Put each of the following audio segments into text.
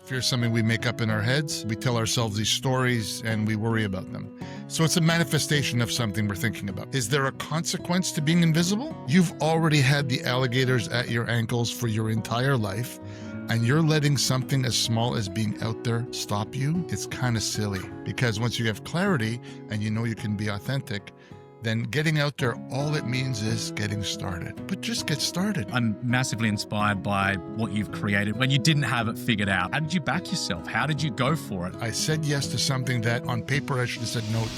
Fear is something we make up in our heads. We tell ourselves these stories and we worry about them. So it's a manifestation of something we're thinking about. Is there a consequence to being invisible? You've already had the alligators at your ankles for your entire life, and you're letting something as small as being out there stop you. It's kind of silly, because once you have clarity and you know you can be authentic, then getting out there, all it means is getting started. But just get started. I'm massively inspired by what you've created when you didn't have it figured out. How did you back yourself? How did you go for it? I said yes to something that on paper I should have said no to.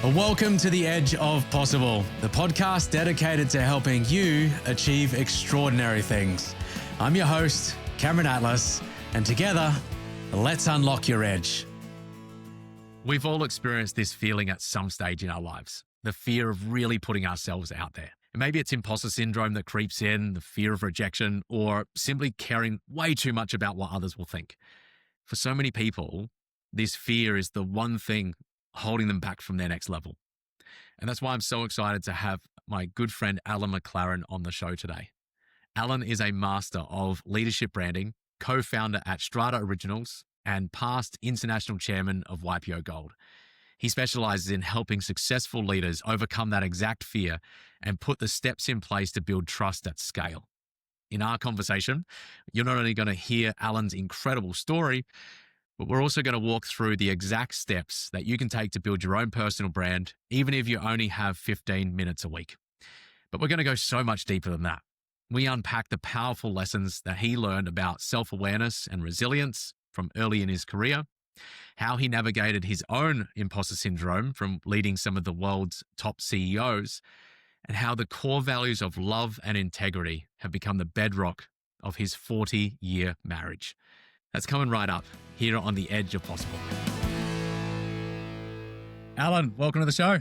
Well, welcome to The Edge of Possible, the podcast dedicated to helping you achieve extraordinary things. I'm your host, Cameron Atlas, and together, let's unlock your edge. We've all experienced this feeling at some stage in our lives, the fear of really putting ourselves out there. And maybe it's imposter syndrome that creeps in, the fear of rejection, or simply caring way too much about what others will think. For so many people, this fear is the one thing holding them back from their next level. And that's why I'm so excited to have my good friend Alan McLaren on the show today. Alan is a master of leadership branding, co-founder at STRATA Originals, and past international chairman of YPO Gold. He specializes in helping successful leaders overcome that exact fear and put the steps in place to build trust at scale. In our conversation, you're not only going to hear Alan's incredible story, but we're also going to walk through the exact steps that you can take to build your own personal brand, even if you only have 15 minutes a week. But we're going to go so much deeper than that. We unpack the powerful lessons that he learned about self-awareness and resilience from early in his career, how he navigated his own imposter syndrome from leading some of the world's top CEOs, and how the core values of love and integrity have become the bedrock of his 40-year marriage. That's coming right up here on The Edge of Possible. Alan, welcome to the show.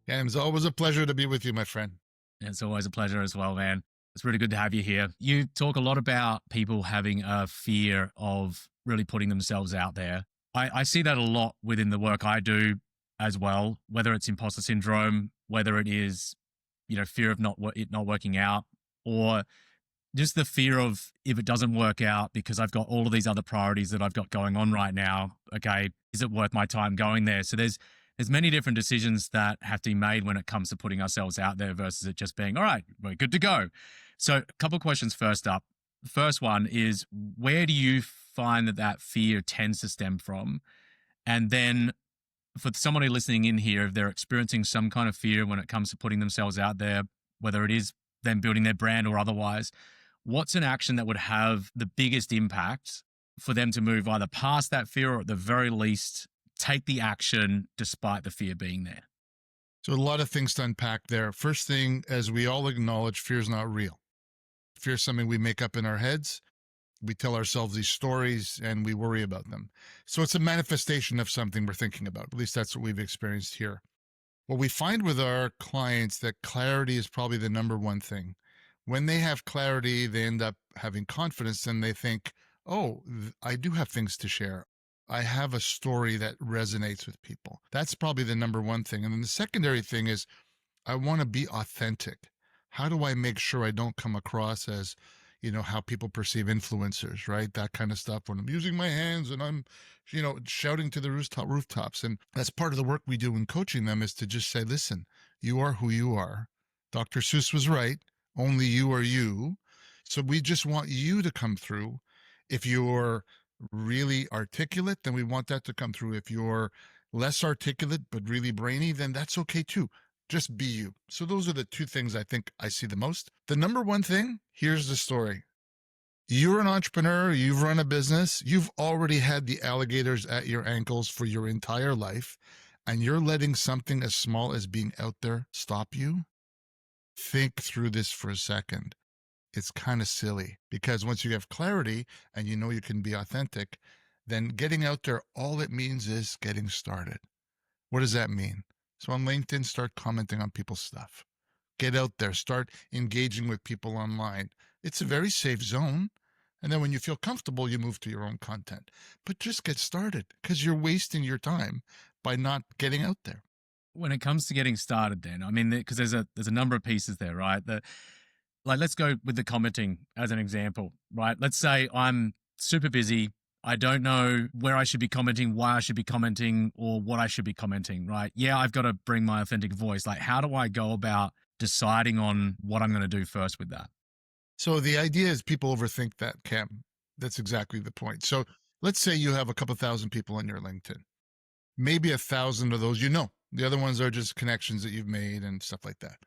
Yeah, it's always a pleasure to be with you, my friend. It's always a pleasure as well, man. It's really good to have you here. You talk a lot about people having a fear of really putting themselves out there. I see that a lot within the work I do as well, whether it's imposter syndrome, whether it is, fear of it not working out, or just the fear of if it doesn't work out because I've got all of these other priorities that I've got going on right now. Okay, is it worth my time going there? So there's many different decisions that have to be made when it comes to putting ourselves out there versus it just being, all right, we're good to go. So a couple of questions first up. The first one is, where do you find that fear tends to stem from? And then for somebody listening in here, if they're experiencing some kind of fear when it comes to putting themselves out there, whether it is them building their brand or otherwise, what's an action that would have the biggest impact for them to move either past that fear or at the very least take the action despite the fear being there? So a lot of things to unpack there. First thing, as we all acknowledge, fear is not real. Fear is something we make up in our heads. We tell ourselves these stories and we worry about them. So it's a manifestation of something we're thinking about. At least that's what we've experienced here. What we find with our clients, that clarity is probably the number one thing. When they have clarity, they end up having confidence and they think, oh, I do have things to share. I have a story that resonates with people. That's probably the number one thing. And then the secondary thing is, I want to be authentic. How do I make sure I don't come across as, how people perceive influencers, right? That kind of stuff when I'm using my hands and I'm, shouting to the rooftops. And that's part of the work we do in coaching them, is to just say, listen, you are who you are. Dr. Seuss was right. Only you are you. So we just want you to come through. If you're really articulate, then we want that to come through. If you're less articulate but really brainy, then that's okay too. Just be you. So those are the two things I think I see the most. The number one thing, here's the story. You're an entrepreneur, you've run a business, you've already had the alligators at your ankles for your entire life, and you're letting something as small as being out there stop you. Think through this for a second. It's kind of silly, because once you have clarity and you know you can be authentic, then getting out there, all it means is getting started. What does that mean? So on LinkedIn, start commenting on people's stuff. Get out there, start engaging with people online. It's a very safe zone. And then when you feel comfortable, you move to your own content. But just get started, because you're wasting your time by not getting out there. When it comes to getting started then, I mean, because there's a number of pieces there, right? Like, let's go with the commenting as an example, right? Let's say I'm super busy. I don't know where I should be commenting, why I should be commenting, or what I should be commenting, right? Yeah, I've got to bring my authentic voice. Like, how do I go about deciding on what I'm going to do first with that? So the idea is people overthink that, Cam. That's exactly the point. So let's say you have a couple thousand people on your LinkedIn. Maybe 1,000 of those you know. The other ones are just connections that you've made and stuff like that.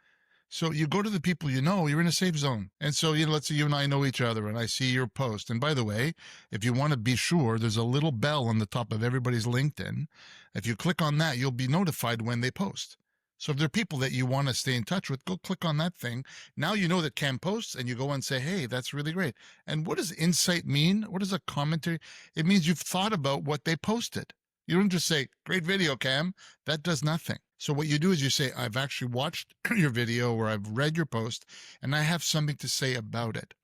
So you go to the people you know, you're in a safe zone. And so, let's say you and I know each other and I see your post. And by the way, if you want to be sure, there's a little bell on the top of everybody's LinkedIn. If you click on that, you'll be notified when they post. So if there are people that you want to stay in touch with, go click on that thing. Now you know that Cam posts and you go and say, hey, that's really great. And what does insight mean? What is a commentary? It means you've thought about what they posted. You don't just say, great video, Cam. That does nothing. So what you do is you say, I've actually watched your video or I've read your post and I have something to say about it.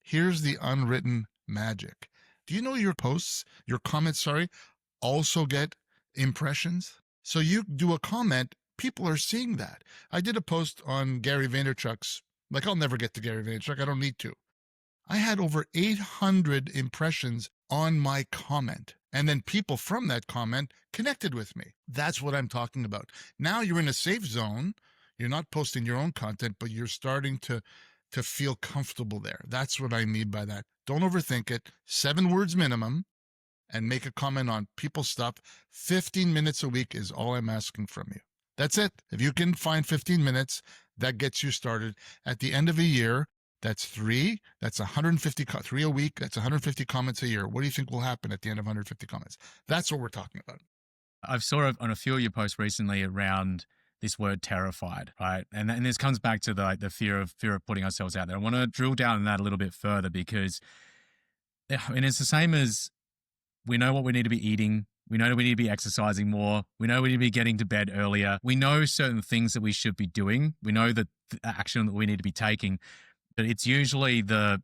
Here's the unwritten magic. Do you know your posts, your comments, also get impressions? So you do a comment, people are seeing that. I did a post on Gary Vaynerchuk's, like I'll never get to Gary Vaynerchuk, I don't need to. I had over 800 impressions on my comment. And then people from that comment connected with me. That's what I'm talking about. Now you're in a safe zone. You're not posting your own content, but you're starting to feel comfortable there. That's what I mean by that. Don't overthink it. 7 words minimum and make a comment on people's stuff. 15 minutes a week is all I'm asking from you. That's it. If you can find 15 minutes, that gets you started. At the end of a year, that's 3. That's 150, 3 a week. That's 150 comments a year. What do you think will happen at the end of 150 comments? That's what we're talking about. I've saw on a few of your posts recently around this word terrified, right? And this comes back to the fear of putting ourselves out there. I want to drill down on that a little bit further because it's the same as we know what we need to be eating. We know that we need to be exercising more. We know we need to be getting to bed earlier. We know certain things that we should be doing. We know that the action that we need to be taking. But it's usually the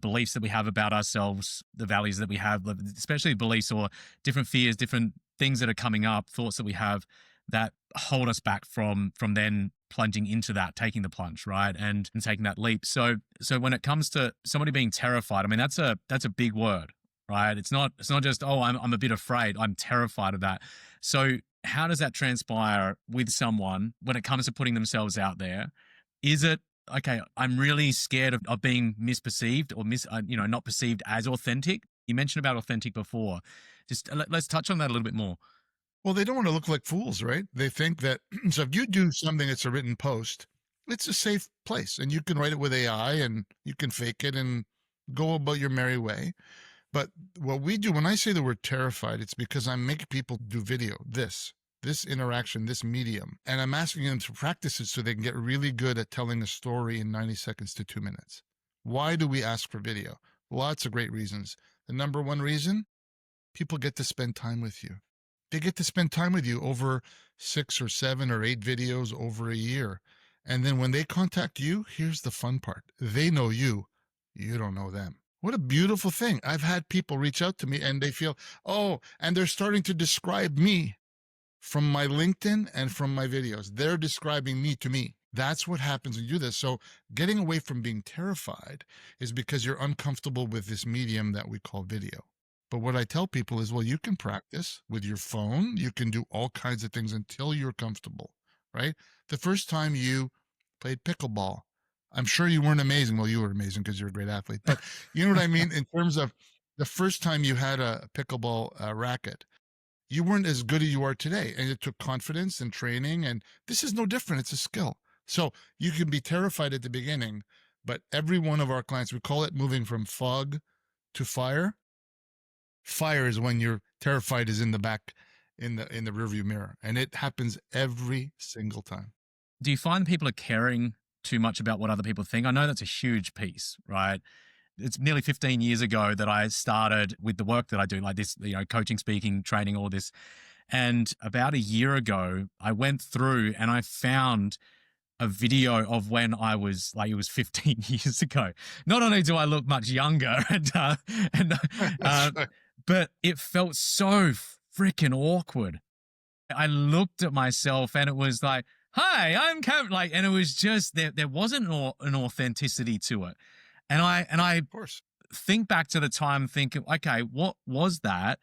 beliefs that we have about ourselves, the values that we have, especially beliefs or different fears, different things that are coming up, thoughts that we have that hold us back from then plunging into that, taking the plunge, right? And taking that leap. So when it comes to somebody being terrified, I mean, that's a big word, right? It's not just, oh, I'm a bit afraid. I'm terrified of that. So how does that transpire with someone when it comes to putting themselves out there? Is it, okay, I'm really scared of being misperceived or not perceived as authentic? You mentioned about authentic before. Just let's touch on that a little bit more. Well, they don't want to look like fools, right? They think that, so if you do something that's a written post, it's a safe place and you can write it with AI and you can fake it and go about your merry way. But what we do, when I say the word terrified, it's because I'm making people do video, this interaction, this medium, and I'm asking them to practice it so they can get really good at telling a story in 90 seconds to 2 minutes. Why do we ask for video? Lots of great reasons. The number one reason, people get to spend time with you. They get to spend time with you over 6 or 7 or 8 videos over a year. And then when they contact you, here's the fun part. They know you. You don't know them. What a beautiful thing. I've had people reach out to me and they feel, oh, and they're starting to describe me from my LinkedIn and from my videos. They're describing me to me. That's what happens when you do this. So getting away from being terrified is because you're uncomfortable with this medium that we call video. But what I tell people is, well, you can practice with your phone. You can do all kinds of things until you're comfortable, right? The first time you played pickleball, I'm sure you weren't amazing. Well, you were amazing because you're a great athlete. But you know what I mean? In terms of the first time you had a pickleball racket, you weren't as good as you are today. And it took confidence and training. And this is no different. It's a skill. So you can be terrified at the beginning, but every one of our clients, we call it moving from fog to fire. Fire is when you're terrified is in the back, in the rearview mirror. And it happens every single time. Do you find people are caring too much about what other people think? I know that's a huge piece, right? It's nearly 15 years ago that I started with the work that I do, like this, coaching, speaking, training, all this. And about a year ago, I went through and I found a video of when I was it was 15 years ago. Not only do I look much younger, but it felt so freaking awkward. I looked at myself and it was like, hi, I'm Cam. Like, and it was just there wasn't an authenticity to it. And I Of course. think back to the time thinking, okay, what was that?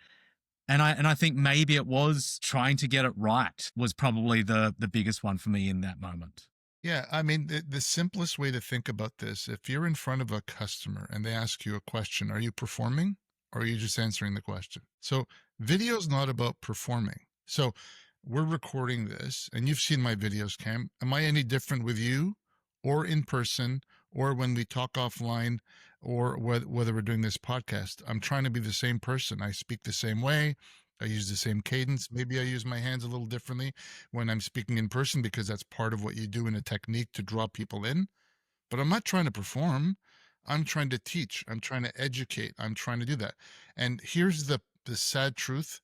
And I think maybe it was trying to get it right was probably the biggest one for me in that moment. Yeah, I mean, the simplest way to think about this, if you're in front of a customer and they ask you a question, are you performing or are you just answering the question? So, video is not about performing. So, we're recording this and you've seen my videos, Cam. Am I any different with you or in person or when we talk offline or whether we're doing this podcast? I'm trying to be the same person. I speak the same way. I use the same cadence. Maybe I use my hands a little differently when I'm speaking in person because that's part of what you do in a technique to draw people in. But I'm not trying to perform. I'm trying to teach. I'm trying to educate. I'm trying to do that. And here's the sad truth.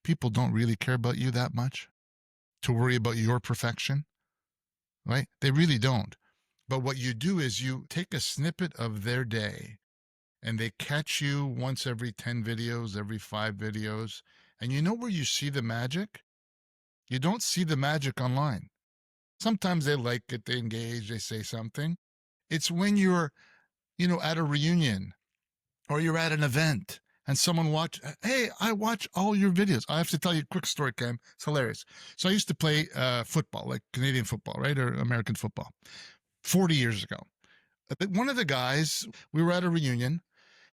People don't really care about you that much to worry about your perfection, right? They really don't. But what you do is you take a snippet of their day and they catch you once every 10 videos, every 5 videos. And you know where you see the magic? You don't see the magic online. Sometimes they like it, they engage, they say something. It's when you're, at a reunion or you're at an event and someone hey, I watch all your videos. I have to tell you a quick story, Cam. It's hilarious. So I used to play football, like Canadian football, right? Or American football 40 years ago. One of the guys, we were at a reunion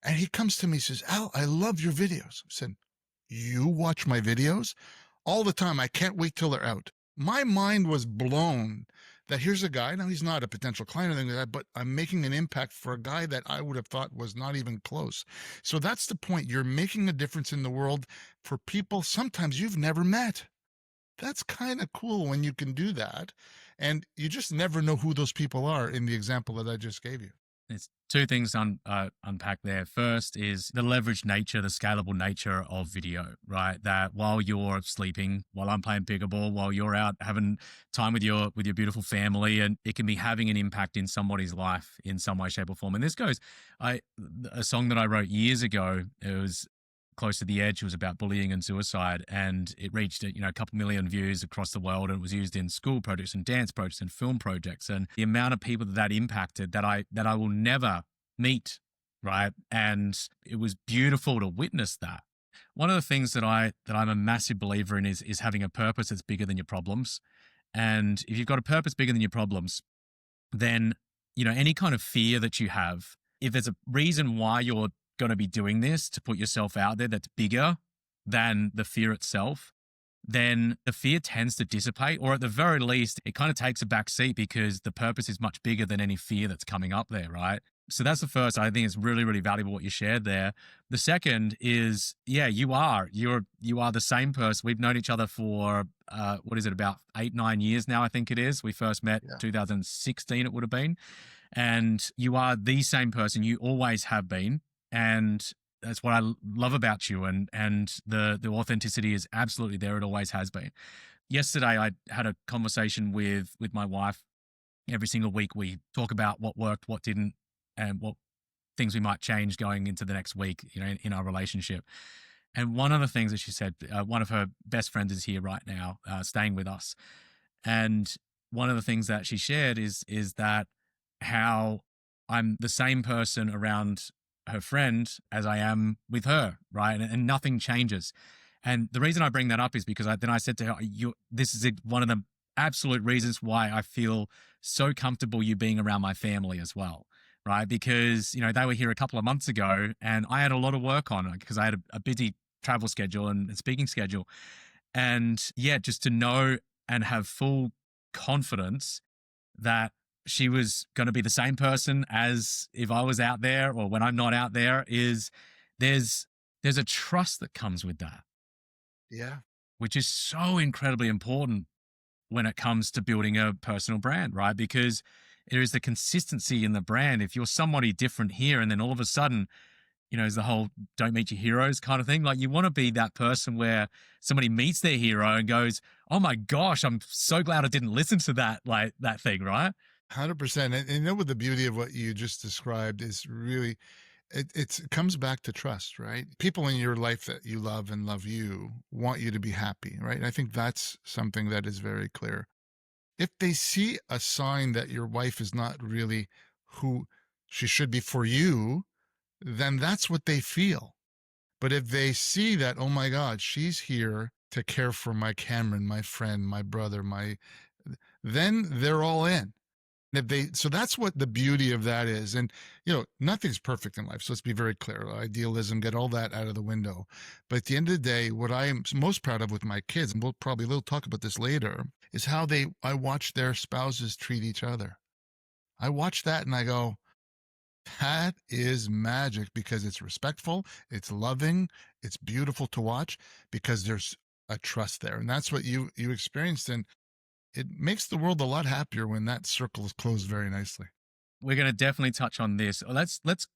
and he comes to me and says, Al, I love your videos. I said, you watch my videos? All the time. I can't wait till they're out. My mind was blown that here's a guy. Now, he's not a potential client or anything like that, but I'm making an impact for a guy that I would have thought was not even close. So that's the point. You're making a difference in the world for people sometimes you've never met. That's kind of cool when you can do that. And you just never know who those people are in the example that I just gave you. There's two things unpack there. First is the leveraged nature, the scalable nature of video, right? That while you're sleeping, while I'm playing pickleball, while you're out having time with your beautiful family, and it can be having an impact in somebody's life in some way, shape, or form. And this goes, a song that I wrote years ago. It was Close to the Edge. It was about bullying and suicide, and it reached a couple million views across the world, and it was used in school projects and dance projects and film projects. And the amount of people that impacted that I will never meet, right? And it was beautiful to witness that. One of the things that I'm a massive believer in is having a purpose that's bigger than your problems. And if you've got a purpose bigger than your problems, then any kind of fear that you have, if there's a reason why you're going to be doing this to put yourself out there that's bigger than the fear itself, then the fear tends to dissipate, or at the very least, it kind of takes a back seat because the purpose is much bigger than any fear that's coming up there, right? So that's the first. I think it's really, really valuable what you shared there. The second is, yeah, you are the same person. We've known each other for, about 8-9 years now, I think it is. We first met 2016, it would have been. And you are the same person. You always have been. And that's what I love about you. And the authenticity is absolutely there. It always has been. Yesterday, I had a conversation with my wife. Every single week, we talk about what worked, what didn't, and what things we might change going into the next week, in our relationship. And one of the things that she said, one of her best friends is here right now, staying with us. And one of the things that she shared is that how I'm the same person around her friend as I am with her, right? And nothing changes. And the reason I bring that up is because I said to her, this is one of the absolute reasons why I feel so comfortable you being around my family as well, right? Because, they were here a couple of months ago and I had a lot of work on it because I had a busy travel schedule and speaking schedule. And yeah, just to know and have full confidence that she was going to be the same person as if I was out there or when I'm not out there there's a trust that comes with that. Yeah. Which is so incredibly important when it comes to building a personal brand, right? Because there is the consistency in the brand. If you're somebody different here and then all of a sudden, is the whole don't meet your heroes kind of thing. Like you want to be that person where somebody meets their hero and goes, oh my gosh, I'm so glad I didn't listen to that thing, right? 100%. And what the beauty of what you just described is really, it comes back to trust, right? People in your life that you love and love you want you to be happy, right? And I think that's something that is very clear. if they see a sign that your wife is not really who she should be for you, then that's what they feel. But if they see that, oh my God, she's here to care for my Cameron, my friend, my brother, then they're all in. So that's what the beauty of that is. And, nothing's perfect in life. So let's be very clear. Idealism, get all that out of the window. But at the end of the day, what I am most proud of with my kids, and we'll talk about this later, is how I watch their spouses treat each other. I watch that and I go, that is magic, because it's respectful, it's loving, it's beautiful to watch, because there's a trust there. And that's what you experienced. And it makes the world a lot happier when that circle is closed very nicely. We're going to definitely touch on this. Let's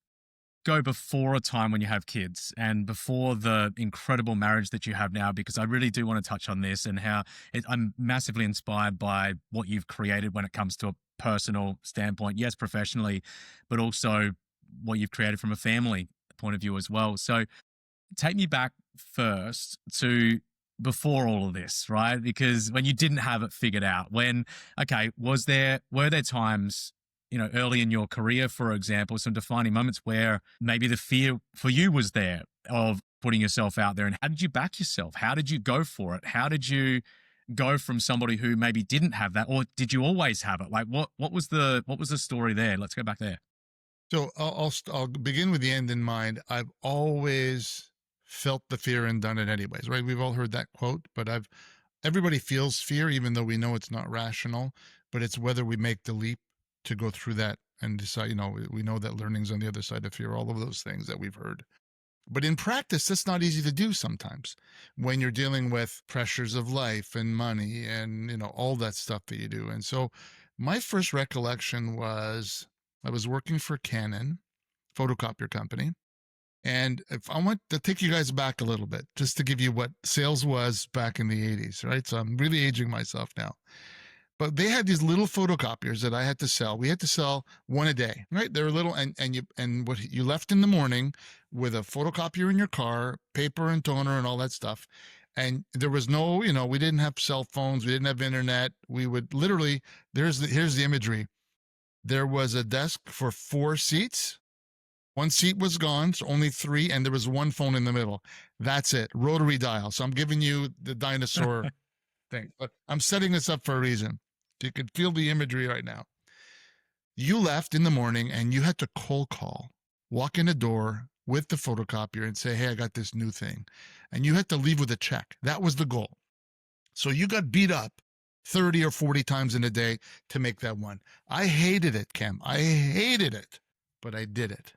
go before a time when you have kids and before the incredible marriage that you have now, because I really do want to touch on this and how I'm massively inspired by what you've created when it comes to a personal standpoint. Yes, professionally, but also what you've created from a family point of view as well. So take me back first to before all of this, right? Because when you didn't have it figured out, were there times, early in your career, for example, some defining moments where maybe the fear for you was there of putting yourself out there? And how did you back yourself? How did you go for it? How did you go from somebody who maybe didn't have that, or did you always have it? Like what was the story there? Let's go back there. So I'll begin with the end in mind. I've always felt the fear and done it anyways, right? We've all heard that quote, but everybody feels fear, even though we know it's not rational, but it's whether we make the leap to go through that and decide, we know that learning's on the other side of fear, all of those things that we've heard. But in practice, that's not easy to do sometimes when you're dealing with pressures of life and money and, all that stuff that you do. And so my first recollection was I was working for Canon, photocopier company. And if I want to take you guys back a little bit, just to give you what sales was back in the 80s, right? So I'm really aging myself now. But they had these little photocopiers that I had to sell. We had to sell one a day, right? They were little, and what you left in the morning with a photocopier in your car, paper and toner and all that stuff. And there was no, we didn't have cell phones, we didn't have internet. We would literally, here's the imagery. There was a desk for 4 seats. One seat was gone, so only 3, and there was one phone in the middle. That's it, rotary dial. So I'm giving you the dinosaur thing, but I'm setting this up for a reason. You can feel the imagery right now. You left in the morning and you had to cold call, walk in the door with the photocopier and say, hey, I got this new thing. And you had to leave with a check. That was the goal. So you got beat up 30 or 40 times in a day to make that one. I hated it, Cam. I hated it, but I did it.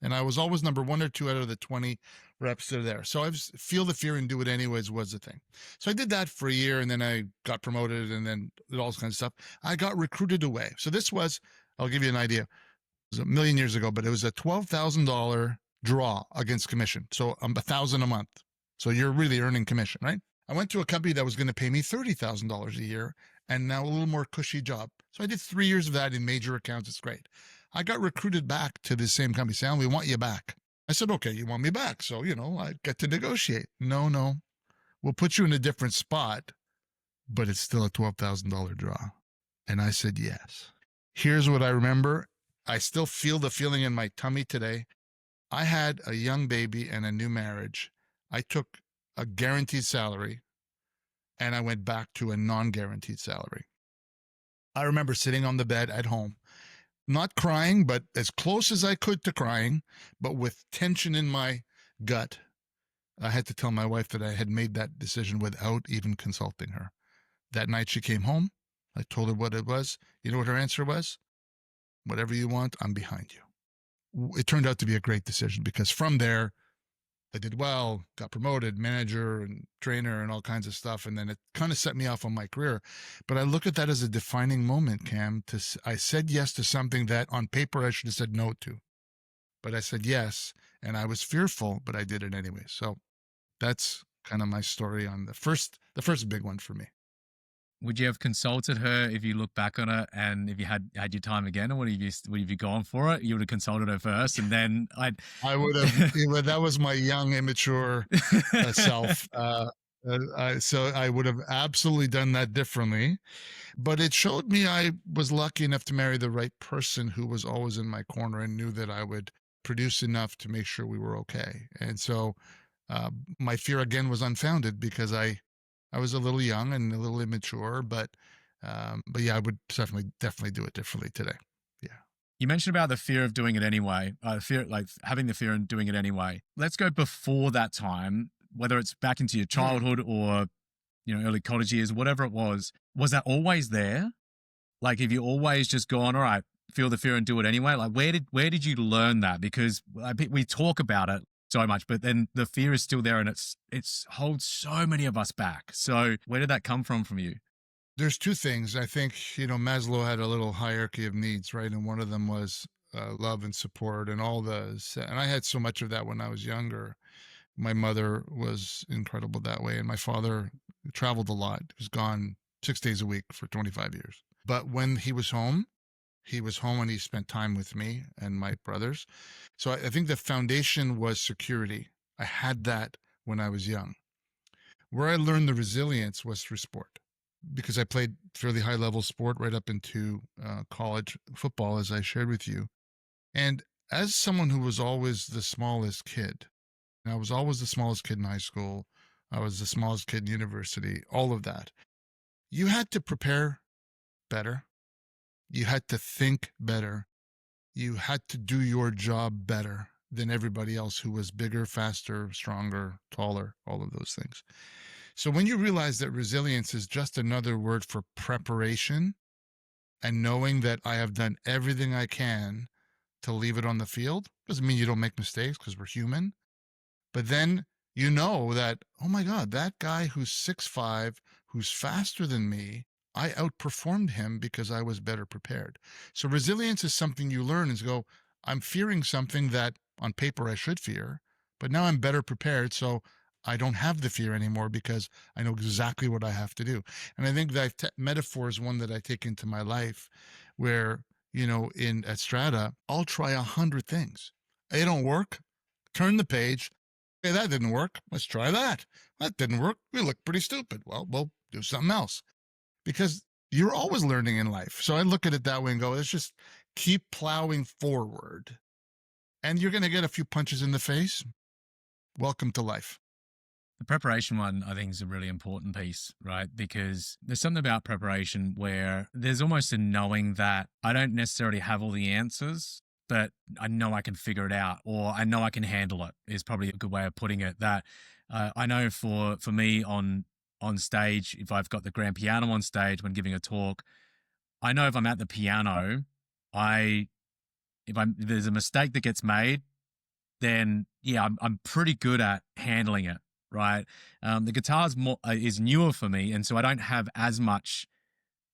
And I was always number 1 or 2 out of the 20 reps that are there. So I feel the fear and do it anyways was the thing. So I did that for a year, and then I got promoted, and then all kinds of stuff. I got recruited away. So this was, I'll give you an idea. It was a million years ago, but it was a $12,000 draw against commission. So $1,000 a month. So you're really earning commission, right? I went to a company that was going to pay me $30,000 a year, and now a little more cushy job. So I did 3 years of that in major accounts. It's great. I got recruited back to the same company, saying, we want you back. I said, okay, you want me back. So, I get to negotiate. No, we'll put you in a different spot, but it's still a $12,000 draw. And I said, yes. Here's what I remember. I still feel the feeling in my tummy today. I had a young baby and a new marriage. I took a guaranteed salary and I went back to a non-guaranteed salary. I remember sitting on the bed at home, not crying, but as close as I could to crying, but with tension in my gut. I had to tell my wife that I had made that decision without even consulting her. That night she came home. I told her what it was. You know what her answer was? Whatever you want, I'm behind you. It turned out to be a great decision, because from there, I did well, got promoted, manager and trainer and all kinds of stuff. And then it kind of set me off on my career. But I look at that as a defining moment, Cam. I said yes to something that on paper I should have said no to. But I said yes, and I was fearful, but I did it anyway. So that's kind of my story on the first big one for me. Would you have consulted her if you look back on it, and if you had your time again, or would you gone for it? You would have consulted her first, and then I would have. That was my young, immature self. So I would have absolutely done that differently. But it showed me I was lucky enough to marry the right person who was always in my corner and knew that I would produce enough to make sure we were okay. And so uh, my fear again was unfounded because I was a little young and a little immature, but yeah, I would definitely do it differently today. Yeah. You mentioned about the fear of doing it anyway, fear, like having the fear and doing it anyway. Let's go before that time, whether it's back into your childhood or, early college years, whatever it was. Was that always there? Like, have you always just gone, all right, feel the fear and do it anyway? Like, where did you learn that? Because we talk about it so much, but then the fear is still there and it's holds so many of us back. So where did that come from you? There's two things. I think, Maslow had a little hierarchy of needs, right? And one of them was love and support and and I had so much of that when I was younger. My mother was incredible that way. And my father traveled a lot. He was gone 6 days a week for 25 years. But when he was home and he spent time with me and my brothers. So I think the foundation was security. I had that when I was young. Where I learned the resilience was through sport because I played fairly high level sport right up into college football, as I shared with you. And as someone who was always the smallest kid, I was always the smallest kid in high school. I was the smallest kid in university, all of that. You had to prepare better. You had to think better. You had to do your job better than everybody else who was bigger, faster, stronger, taller, all of those things. So when you realize that resilience is just another word for preparation and knowing that I have done everything I can to leave it on the field, doesn't mean you don't make mistakes because we're human. But then you know that, oh my God, that guy who's 6'5", who's faster than me, I outperformed him because I was better prepared. So resilience is something you learn and go, I'm fearing something that on paper I should fear, but now I'm better prepared. So I don't have the fear anymore because I know exactly what I have to do. And I think that metaphor is one that I take into my life where, at Strata, I'll try 100 things. They don't work. Turn the page. Okay, that didn't work. Let's try that. That didn't work. We look pretty stupid. Well, we'll do something else. Because you're always learning in life. So I look at it that way and go, let's just keep plowing forward. And you're going to get a few punches in the face. Welcome to life. The preparation one, I think, is a really important piece, right? Because there's something about preparation where there's almost a knowing that I don't necessarily have all the answers, but I know I can figure it out, or I know I can handle it, is probably a good way of putting it. That I know for me on stage, if I've got the grand piano on stage when giving a talk, I know if I'm at the piano, if there's a mistake that gets made, then yeah, I'm pretty good at handling it, right? The guitar is newer for me, and so I don't have as much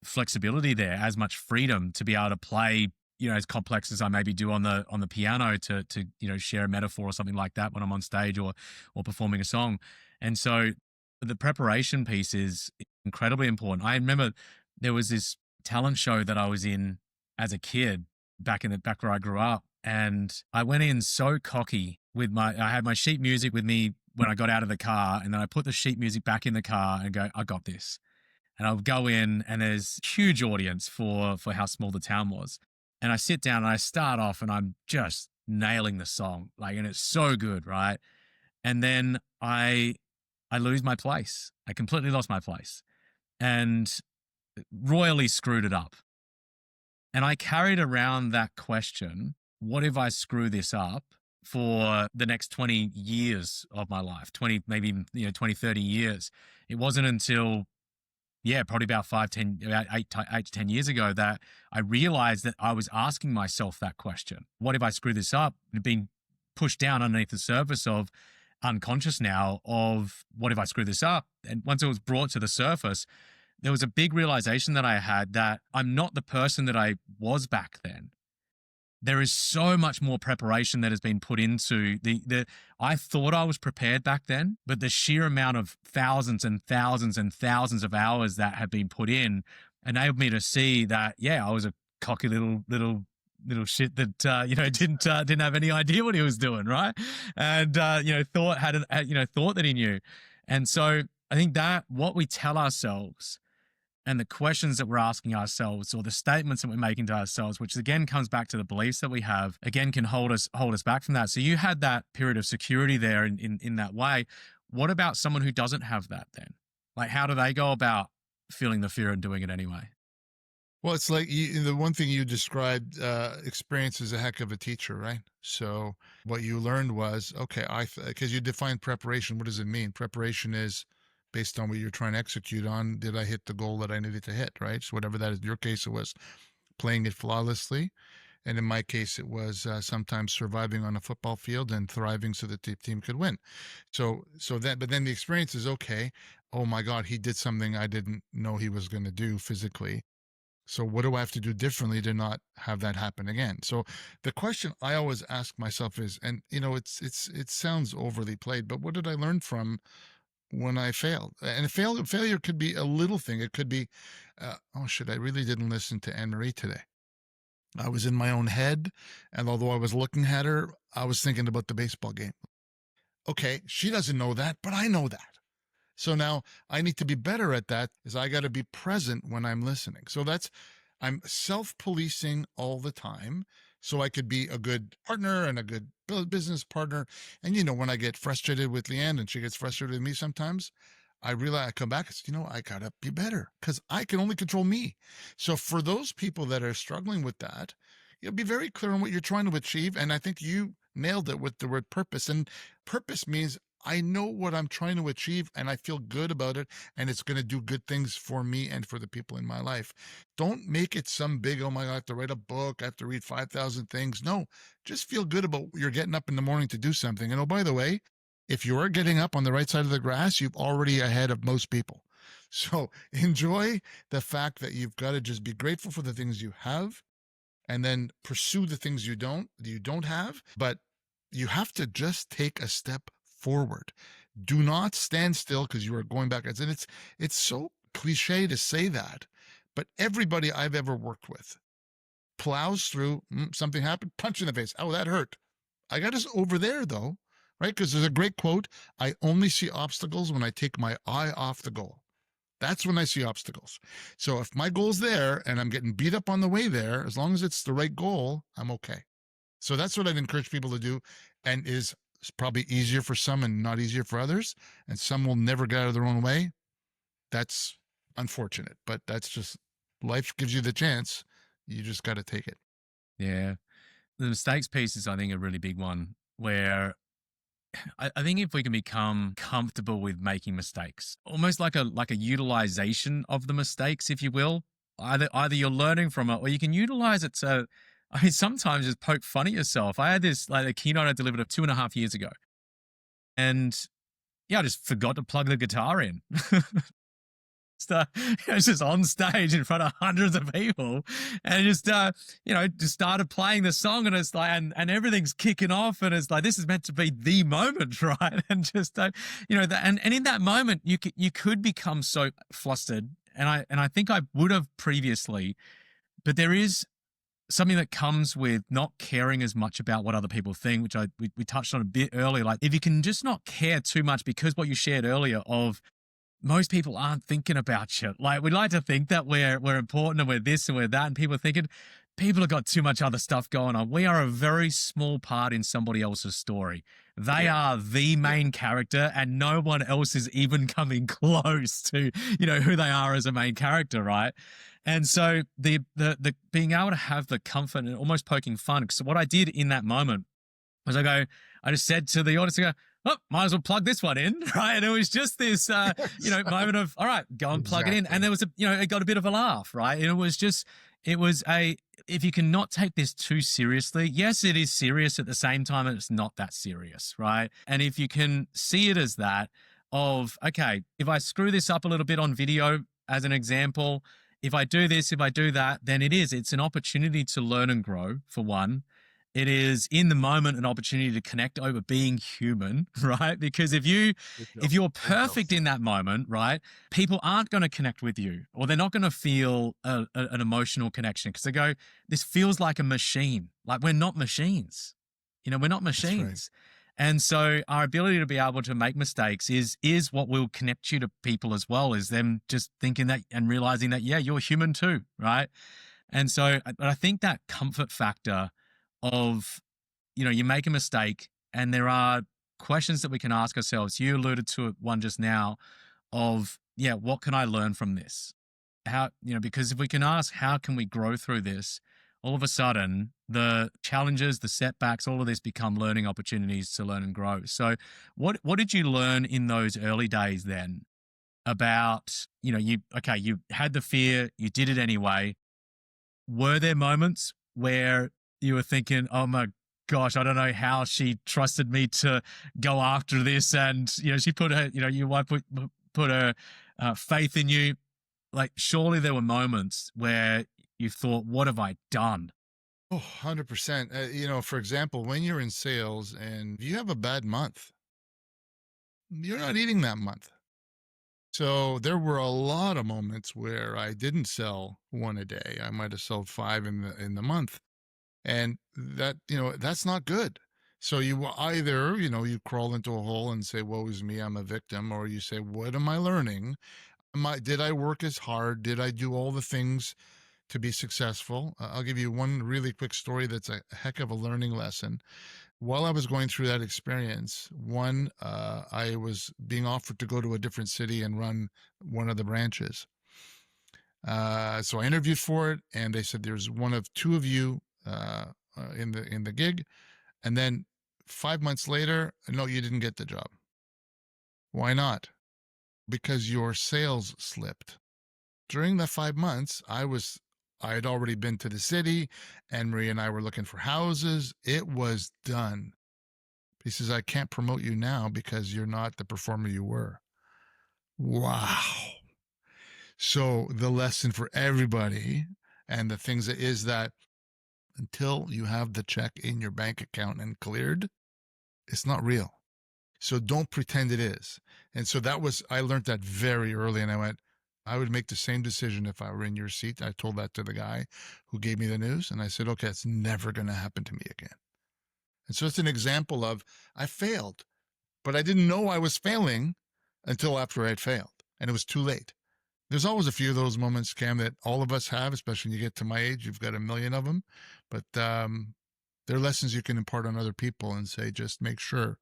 flexibility there, as much freedom to be able to play, as complex as I maybe do on the piano to share a metaphor or something like that when I'm on stage or performing a song. And so the preparation piece is incredibly important. I remember there was this talent show that I was in as a kid back where I grew up, and I went in so cocky I had my sheet music with me when I got out of the car, and then I put the sheet music back in the car and go, I got this. And I'll go in and there's huge audience for how small the town was. And I sit down and I start off and I'm just nailing the song, and it's so good, right? And then I lose my place. I completely lost my place and royally screwed it up. And I carried around that question, what if I screw this up, for the next 20 years of my life, 20, maybe even, 20, 30 years. It wasn't until, probably about 8 to 10 years ago that I realized that I was asking myself that question. What if I screw this up? It had been pushed down underneath the surface of unconscious now of what if I screw this up? And once it was brought to the surface, there was a big realization that I had that I'm not the person that I was back then. There is so much more preparation that has been put into I thought I was prepared back then, but the sheer amount of thousands and thousands and thousands of hours that have been put in enabled me to see that, I was a cocky little shit that, didn't have any idea what he was doing. Right. And, thought that he knew. And so I think that what we tell ourselves and the questions that we're asking ourselves, or the statements that we're making to ourselves, which again comes back to the beliefs that we have, again can hold us back from that. So you had that period of security there in that way. What about someone who doesn't have that then? Like, how do they go about feeling the fear and doing it anyway? Well, it's like the one thing you described, experience is a heck of a teacher, right? So what you learned was, okay, because you defined preparation. What does it mean? Preparation is based on what you're trying to execute on. Did I hit the goal that I needed to hit, right? So whatever that is, in your case, it was playing it flawlessly. And in my case, it was sometimes surviving on a football field and thriving so that the team could win. But then the experience is, okay, oh my God, he did something I didn't know he was going to do physically. So what do I have to do differently to not have that happen again? So the question I always ask myself is, and it sounds overly played, but what did I learn from when I failed? And failure could be a little thing. It could be, oh shit, I really didn't listen to Anne-Marie today. I was in my own head, and although I was looking at her, I was thinking about the baseball game. Okay, she doesn't know that, but I know that. So now I need to be better at that, is I got to be present when I'm listening. So I'm self-policing all the time so I could be a good partner and a good business partner. And, when I get frustrated with Leanne and she gets frustrated with me sometimes, I realize, I come back and say, I got to be better because I can only control me. So for those people that are struggling with that, be very clear on what you're trying to achieve. And I think you nailed it with the word purpose. And purpose means I know what I'm trying to achieve and I feel good about it, and it's going to do good things for me and for the people in my life. Don't make it some big, oh my God, I have to write a book, I have to read 5,000 things. No, just feel good about you're getting up in the morning to do something. And oh, by the way, if you are getting up on the right side of the grass, you're already ahead of most people. So enjoy the fact that you've got to just be grateful for the things you have, and then pursue the things you don't have. But you have to just take a step forward. Do not stand still because you are going backwards. And it's so cliche to say that, but everybody I've ever worked with plows through. Something happened, punch in the face. Oh, that hurt. I got us over there though, right? Because there's a great quote: I only see obstacles when I take my eye off the goal. That's when I see obstacles. So if my goal's there and I'm getting beat up on the way there, as long as it's the right goal, I'm okay. So that's what I'd encourage people to do, and it's probably easier for some and not easier for others. And some will never get out of their own way. That's unfortunate, but that's just life gives you the chance. You just got to take it. Yeah. The mistakes piece is, I think, a really big one where I think if we can become comfortable with making mistakes, almost like a utilization of the mistakes, if you will, either you're learning from it or you can utilize it to, sometimes just poke fun at yourself. I had this, like a keynote I delivered 2.5 years ago. And yeah, I just forgot to plug the guitar in. It's just on stage in front of hundreds of people, and just started playing the song, and it's like, and everything's kicking off, and it's like, this is meant to be the moment, right? And just and in that moment, you could become so flustered, and I think I would have previously, but there is something that comes with not caring as much about what other people think, which we touched on a bit earlier. Like, if you can just not care too much, because what you shared earlier of most people aren't thinking about you. Like, we like to think that we're important and we're this and we're that, and people are thinking people have got too much other stuff going on. We are a very small part in somebody else's story. They are the main character, and no one else is even coming close to, who they are as a main character, right? And so the being able to have the comfort and almost poking fun. So what I did in that moment was I just said to the audience, oh, might as well plug this one in, right? And it was just this, moment of, all right, go and plug it in. And there was it got a bit of a laugh, right? And if you cannot take this too seriously, yes, it is serious at the same time, and it's not that serious, right? And if you can see it as that of, okay, if I screw this up a little bit on video, as an example, if I do this, if I do that, then it's an opportunity to learn and grow, for one. It is in the moment an opportunity to connect over being human, right? Because if you're perfect in that moment, right, people aren't going to connect with you, or they're not going to feel an emotional connection, because they go, this feels like a machine. Like, we're not machines. We're not machines. And so our ability to be able to make mistakes is what will connect you to people as well, is them just thinking that and realizing that, yeah, you're human too, right? And so I think that comfort factor of, you make a mistake and there are questions that we can ask ourselves. You alluded to one just now of, yeah, what can I learn from this? How, because if we can ask, how can we grow through this? All of a sudden, the challenges, the setbacks, all of this become learning opportunities to learn and grow. So what did you learn in those early days then about, you had the fear, you did it anyway. Were there moments where you were thinking, oh my gosh, I don't know how she trusted me to go after this, and she put her, your wife put her faith in you. Like, surely there were moments where you thought, what have I done? Oh, 100%. For example, when you're in sales and you have a bad month, you're not eating that month. So there were a lot of moments where I didn't sell one a day. I might have sold 5 in the month. And that's not good. So you either, you crawl into a hole and say, woe is me, I'm a victim, or you say, what am I learning? Did I work as hard? Did I do all the things to be successful? I'll give you one really quick story that's a heck of a learning lesson. While I was going through that experience, I was being offered to go to a different city and run one of the branches. So I interviewed for it, and they said, there's one of two of you in the gig. And then 5 months later, no, you didn't get the job. Why not? Because your sales slipped. During the 5 months, I had already been to the city, and Marie and I were looking for houses. It was done. He says, I can't promote you now because you're not the performer you were. Wow. So the lesson for everybody, and the things that is that until you have the check in your bank account and cleared, it's not real. So don't pretend it is. And so I learned that very early, and I would make the same decision if I were in your seat. I told that to the guy who gave me the news, and I said, okay, it's never going to happen to me again. And so it's an example of, I failed, but I didn't know I was failing until after I'd failed, and it was too late. There's always a few of those moments, Cam, that all of us have, especially when you get to my age. You've got a million of them, but they're lessons you can impart on other people and say, just make sure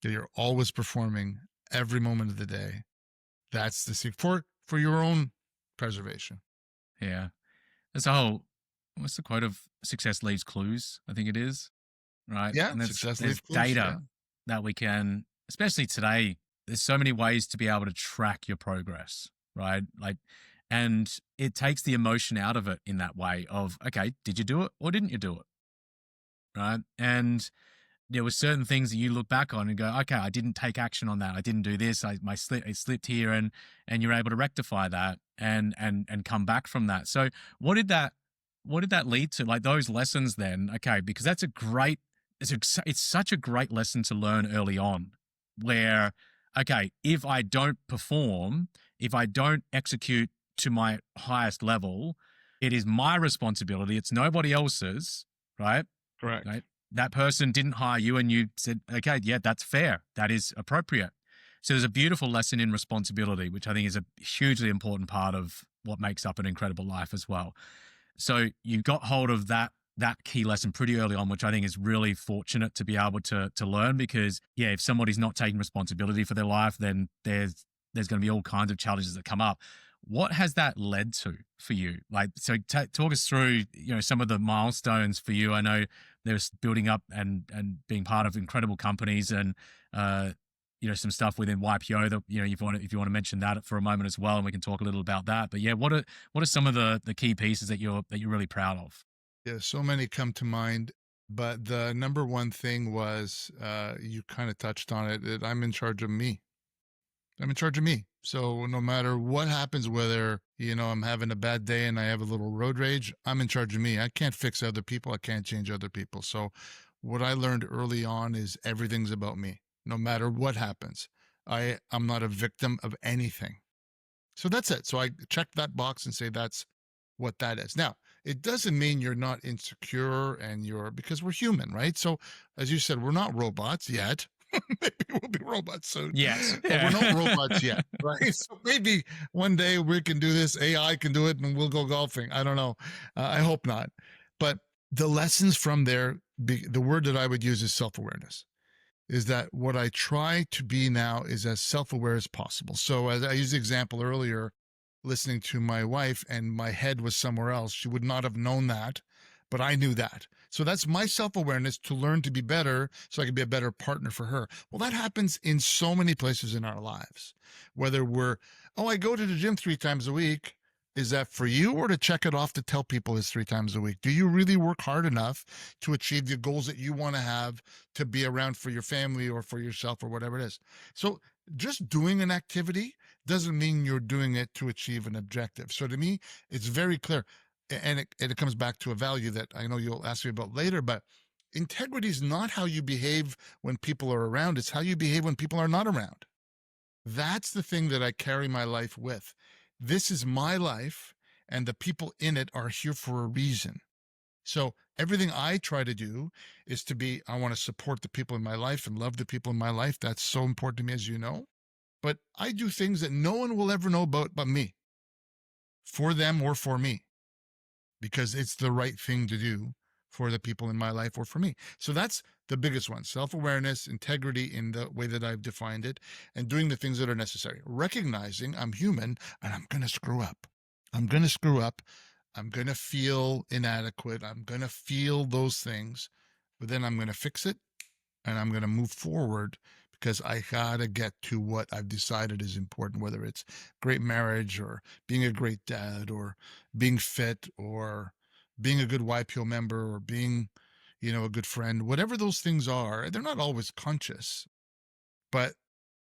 that you're always performing every moment of the day. That's the secret for your own preservation. Yeah. That's a whole, what's the quote of success leaves clues? I think it is, right? Yeah, and success there's leaves clues, data that we can, especially today, there's so many ways to be able to track your progress, right? Like, and it takes the emotion out of it in that way of, okay, did you do it or didn't you do it? Right. And there were certain things that you look back on and go, okay, I didn't take action on that. I didn't do this. I slipped here, and you're able to rectify that and come back from that. So what did that lead to? Like those lessons then, okay, because that's it's such a great lesson to learn early on, where, okay, if I don't perform, if I don't execute to my highest level, it is my responsibility. It's nobody else's, right? Correct. Right? That person didn't hire you and you said, okay, yeah, that's fair. That is appropriate. So there's a beautiful lesson in responsibility, which I think is a hugely important part of what makes up an incredible life as well. So you got hold of that key lesson pretty early on, which I think is really fortunate to be able to learn, because yeah, if somebody's not taking responsibility for their life, then there's going to be all kinds of challenges that come up. What has that led to for you? Like, so talk us through, some of the milestones for you. I know there's building up and being part of incredible companies, and, some stuff within YPO that, if you want to mention that for a moment as well, and we can talk a little about that. But yeah, what are some of the key pieces that you're really proud of? Yeah, so many come to mind, but the number one thing was, you kind of touched on it, that I'm in charge of me. I'm in charge of me. So no matter what happens, whether, I'm having a bad day and I have a little road rage, I'm in charge of me. I can't fix other people. I can't change other people. So what I learned early on is everything's about me, no matter what happens. I'm not a victim of anything. So that's it. So I check that box and say, that's what that is. Now, It doesn't mean you're not insecure and because we're human, right? So, as you said, we're not robots yet. Maybe we'll be robots soon, Yes. but we're not Yeah. robots yet, right? So maybe one day we can do this. AI can do it, and we'll go golfing. I don't know. I hope not. But the lessons from there, the word that I would use is self-awareness. Is that what I try to be now is as self-aware as possible. So as I used the example earlier, listening to my wife and my head was somewhere else, she would not have known that, but I knew that. So that's my self-awareness to learn to be better so I can be a better partner for her. Well, that happens in so many places in our lives. Whether I go to the gym 3 times a week. Is that for you, or to check it off to tell people it's 3 times a week? Do you really work hard enough to achieve the goals that you want to have, to be around for your family or for yourself or whatever it is? So just doing an activity doesn't mean you're doing it to achieve an objective. So to me, it's very clear. And it comes back to a value that I know you'll ask me about later, but integrity is not how you behave when people are around. It's how you behave when people are not around. That's the thing that I carry my life with. This is my life, and the people in it are here for a reason. So everything I try to do is I want to support the people in my life and love the people in my life. That's so important to me, as you know. But I do things that no one will ever know about but me, for them or for me, because it's the right thing to do for the people in my life or for me. So that's the biggest one: self-awareness, integrity in the way that I've defined it, and doing the things that are necessary. Recognizing I'm human and I'm going to screw up. I'm going to screw up. I'm going to feel inadequate. I'm going to feel those things, but then I'm going to fix it and I'm going to move forward, because I got to get to what I've decided is important, whether it's great marriage or being a great dad or being fit or being a good YPO member or being, a good friend. Whatever those things are, they're not always conscious, but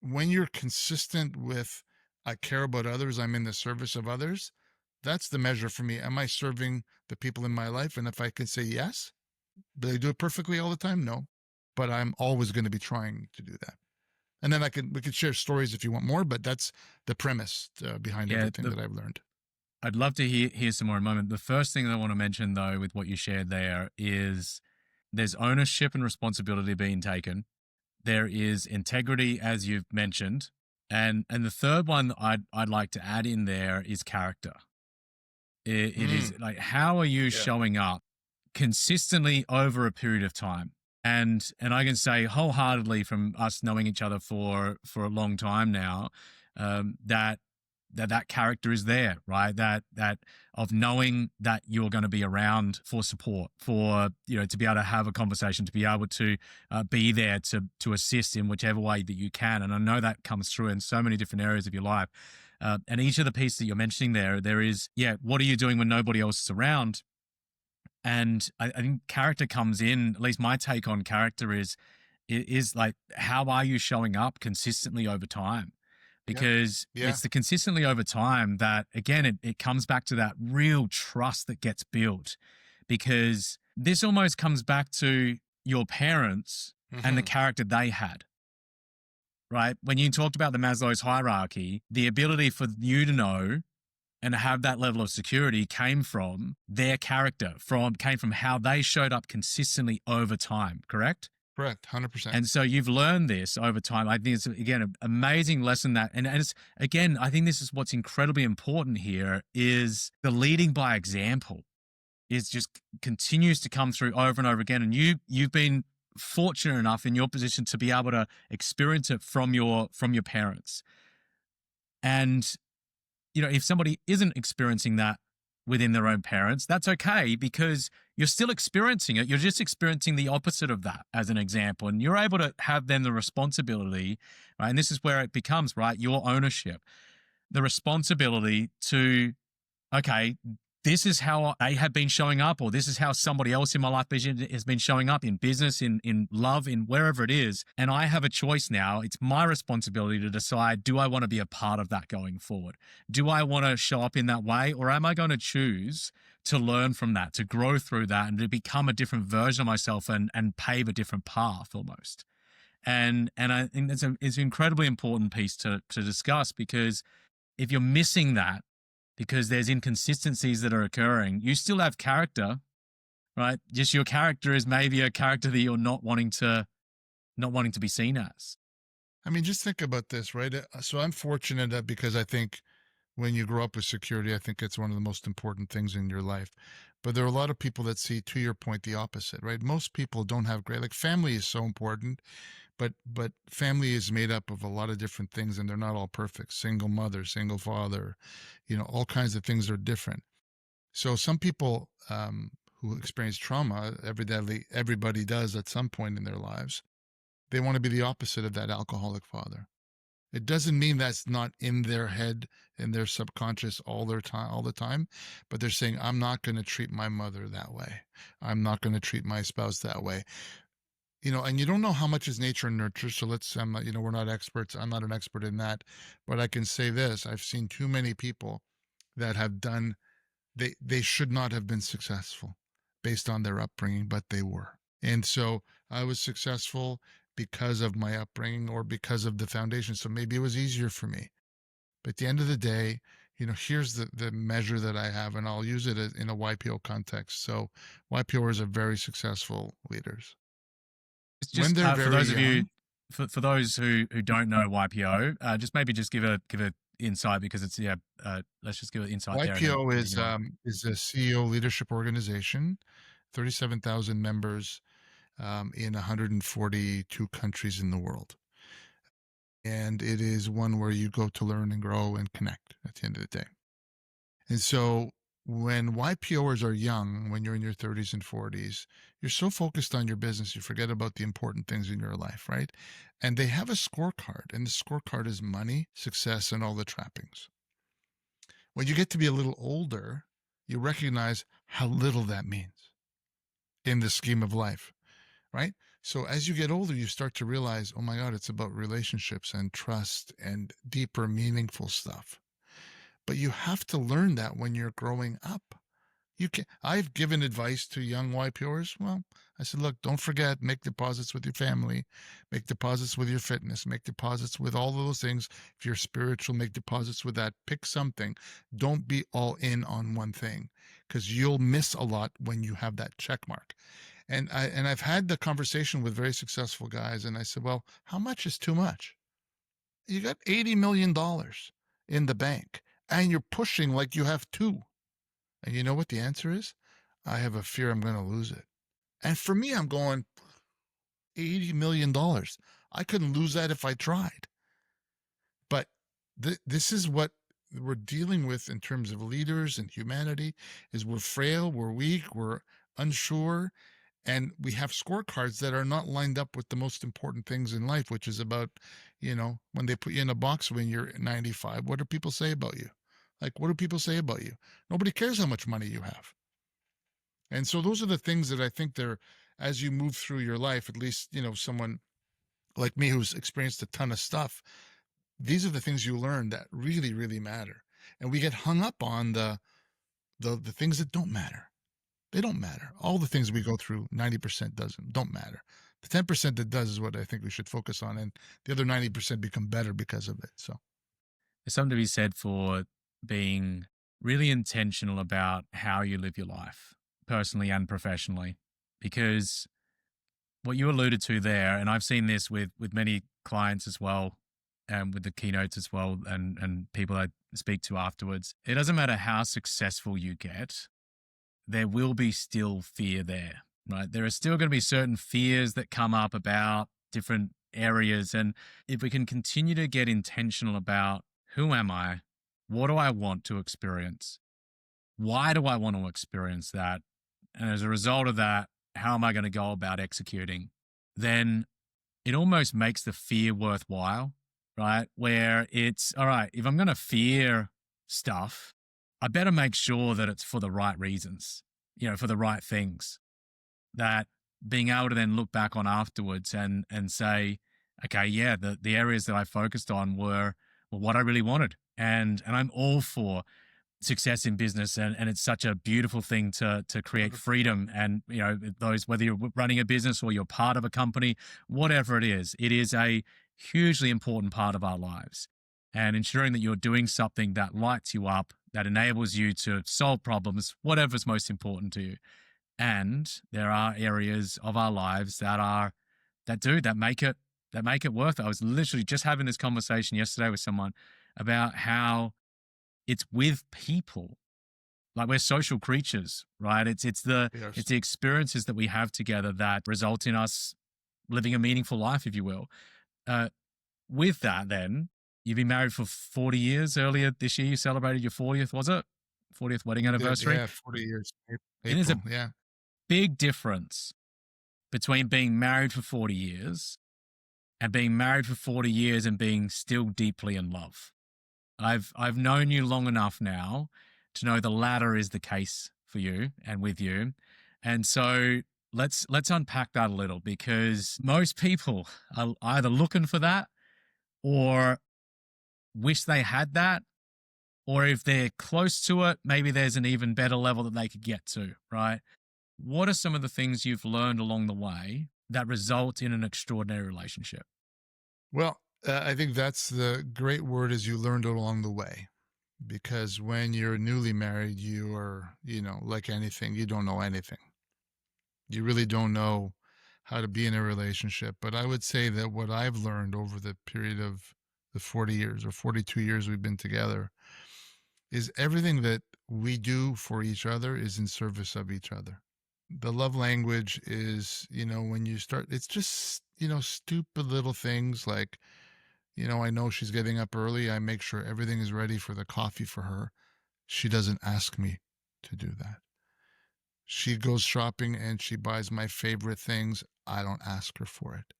when you're consistent with, I care about others, I'm in the service of others, that's the measure for me. Am I serving the people in my life? And if I can say yes, do I do it perfectly all the time? No, but I'm always going to be trying to do that. And then we could share stories if you want more, but that's the premise behind Yeah. everything that I've learned. I'd love to hear some more in a moment. The first thing that I want to mention, though, with what you shared there, is there's ownership and responsibility being taken. There is integrity, as you've mentioned, and the third one I'd like to add in there is character. It is like, how are you showing up consistently over a period of time? And I can say wholeheartedly, from us knowing each other for a long time now, that character is there, right? That of knowing that you're going to be around for support, for, to be able to have a conversation, to be able to be there to assist in whichever way that you can. And I know that comes through in so many different areas of your life. And each of the pieces that you're mentioning there is, what are you doing when nobody else is around? And I think character comes in, at least my take on character is like, how are you showing up consistently over time? Because it's the consistently over time that, again, it comes back to that real trust that gets built. Because this almost comes back to your parents and the character they had, right? When you talked about the Maslow's hierarchy, the ability for you to know and have that level of security came from their character, came from how they showed up consistently over time, correct? Correct, 100%. And so you've learned this over time. I think it's, again, an amazing lesson and it's, again, I think this is what's incredibly important here is the leading by example is just continues to come through over and over again. And you've been fortunate enough in your position to be able to experience it from your parents. And, if somebody isn't experiencing that within their own parents, that's okay, because you're still experiencing it. You're just experiencing the opposite of that as an example. And you're able to have then the responsibility, right? And this is where it becomes, right, your ownership, the responsibility to, okay, this is how I have been showing up, or this is how somebody else in my life has been showing up in business, in love, in wherever it is. And I have a choice now. It's my responsibility to decide, do I want to be a part of that going forward? Do I want to show up in that way? Or am I going to choose to learn from that, to grow through that, and to become a different version of myself and pave a different path almost? And I think it's an incredibly important piece to discuss, because if you're missing that, because there's inconsistencies that are occurring. You still have character, right? Just your character is maybe a character that you're not wanting to be seen as. I mean, just think about this, right? So I'm fortunate that because I think when you grow up with security, I think it's one of the most important things in your life. But there are a lot of people that see, to your point, the opposite, right? Most people don't have great, like family is so important, but family is made up of a lot of different things and they're not all perfect. Single mother, single father, all kinds of things are different. So some people who experience trauma, evidently everybody does at some point in their lives, they want to be the opposite of that alcoholic father. It doesn't mean that's not in their head, in their subconscious all the time, but they're saying, I'm not going to treat my mother that way. I'm not going to treat my spouse that way. And you don't know how much is nature and nurture. So we're not experts. I'm not an expert in that, but I can say this. I've seen too many people that have done, they should not have been successful based on their upbringing, but they were. And so I was successful because of my upbringing or because of the foundation. So maybe it was easier for me. But at the end of the day, here's the measure that I have, and I'll use it in a YPO context. So YPOers are very successful leaders. It's When just they're for very those of you, young, for those who don't know YPO, just give a insight, because it's let's just give an insight there. YPO is a CEO leadership organization, 37,000 members in 142 countries in the world. And it is one where you go to learn and grow and connect at the end of the day. And so when YPOers are young, when you're in your 30s and 40s, you're so focused on your business, you forget about the important things in your life, right? And they have a scorecard, and the scorecard is money, success, and all the trappings. When you get to be a little older, you recognize how little that means in the scheme of life, right? So as you get older, you start to realize, oh my God, it's about relationships and trust and deeper, meaningful stuff. But you have to learn that when you're growing up. I've given advice to young YPOers. Well, I said, look, don't forget, make deposits with your family, make deposits with your fitness, make deposits with all of those things. If you're spiritual, make deposits with that. Pick something. Don't be all in on one thing, because you'll miss a lot when you have that check mark. And I've had the conversation with very successful guys, and I said, well, how much is too much? You got $80 million in the bank, and you're pushing like you have two. And you know what the answer is? I have a fear I'm going to lose it. And for me, I'm going, $80 million. I couldn't lose that if I tried. But this is what we're dealing with in terms of leaders and humanity, is we're frail, we're weak, we're unsure, and we have scorecards that are not lined up with the most important things in life, which is about, when they put you in a box when you're 95, what do people say about you? Like, what do people say about you? Nobody cares how much money you have. And so those are the things that I think as you move through your life, at least, someone like me who's experienced a ton of stuff, these are the things you learn that really, really matter. And we get hung up on the things that don't matter. They don't matter. All the things we go through, 90% don't matter. The 10% that does is what I think we should focus on. And the other 90% become better because of it. So there's something to be said for being really intentional about how you live your life, personally and professionally, because what you alluded to there, and I've seen this with many clients as well, and with the keynotes as well, and people I speak to afterwards, it doesn't matter how successful you get, there will be still fear there, right? There are still going to be certain fears that come up about different areas. And if we can continue to get intentional about, who am I? What do I want to experience? Why do I want to experience that? And as a result of that, how am I going to go about executing? Then it almost makes the fear worthwhile, right? Where it's, all right, if I'm going to fear stuff, I better make sure that it's for the right reasons, for the right things. That being able to then look back on afterwards and say, okay, yeah, the areas that I focused on were what I really wanted. And I'm all for success in business, and it's such a beautiful thing to create freedom. And those, whether you're running a business or you're part of a company, whatever it is a hugely important part of our lives. And ensuring that you're doing something that lights you up, that enables you to solve problems, whatever's most important to you. And there are areas of our lives that make it worth it. I was literally just having this conversation yesterday with someone about how it's with people. Like, we're social creatures, right? It's the Yes. it's the experiences that we have together that result in us living a meaningful life, if you will. With that, then, you've been married for 40 years. Earlier this year, you celebrated your 40th, was it? 40th wedding We did, anniversary. yeah, 40 years. It is a April, yeah. big difference between being married for 40 years and being married for 40 years and being still deeply in love. I've known you long enough now to know the latter is the case for you and with you. And so let's unpack that a little, because most people are either looking for that or wish they had that, or if they're close to it, maybe there's an even better level that they could get to, right? What are some of the things you've learned along the way that result in an extraordinary relationship? Well, I think that's the great word, is you learned it along the way. Because when you're newly married, you are, like anything, you don't know anything. You really don't know how to be in a relationship. But I would say that what I've learned over the period of the 40 years or 42 years we've been together is everything that we do for each other is in service of each other. The love language is, when you start, it's just, stupid little things like, I know she's getting up early. I make sure everything is ready for the coffee for her. She doesn't ask me to do that. She goes shopping and she buys my favorite things. I don't ask her for it.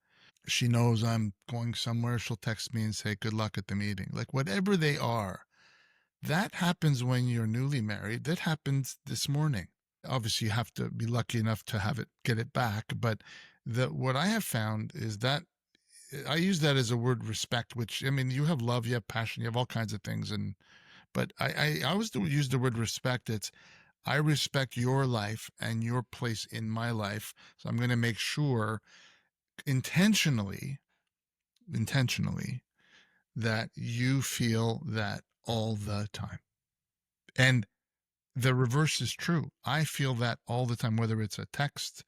She knows I'm going somewhere. She'll text me and say, good luck at the meeting. Like, whatever they are, that happens when you're newly married. That happens this morning. Obviously, you have to be lucky enough to get it back. But what I have found is that I use that as a word, respect, which, I mean, you have love, you have passion, you have all kinds of things. But I always use the word respect. It's, I respect your life and your place in my life. So I'm going to make sure intentionally, that you feel that all the time. And the reverse is true. I feel that all the time, whether it's a text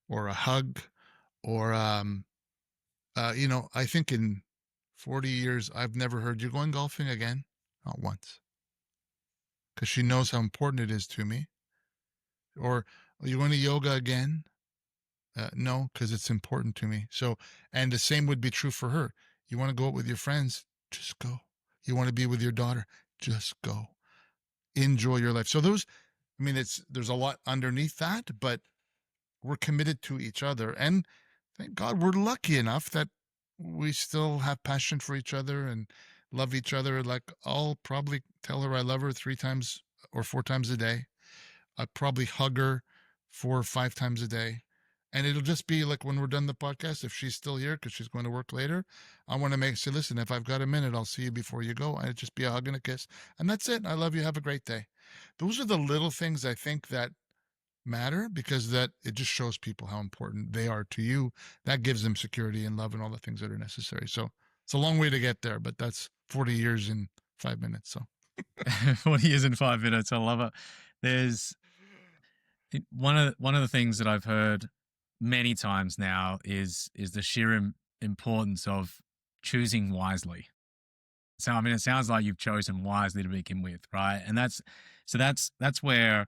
or a hug or, I think in 40 years, I've never heard, you going golfing again? Not once. Because she knows how important it is to me. Or, are you going to yoga again? No, because it's important to me. So, and the same would be true for her. You want to go out with your friends? Just go. You want to be with your daughter? Just go. Enjoy your life. So there's a lot underneath that, but we're committed to each other. And thank God we're lucky enough that we still have passion for each other and love each other. Like, I'll probably tell her I love her 3 times or 4 times a day. I probably hug her 4 or 5 times a day. And it'll just be like when we're done the podcast, if she's still here because she's going to work later, I want to say, listen, if I've got a minute, I'll see you before you go. And it'd just be a hug and a kiss. And that's it. I love you. Have a great day. Those are the little things I think that matter, because that it just shows people how important they are to you. That gives them security and love and all the things that are necessary. So it's a long way to get there, but that's 40 years in 5 minutes. So 40 years in 5 minutes. I love it. There's one of the things that I've heard many times now is the sheer importance of choosing wisely. So, I mean, it sounds like you've chosen wisely to begin with, right? And that's where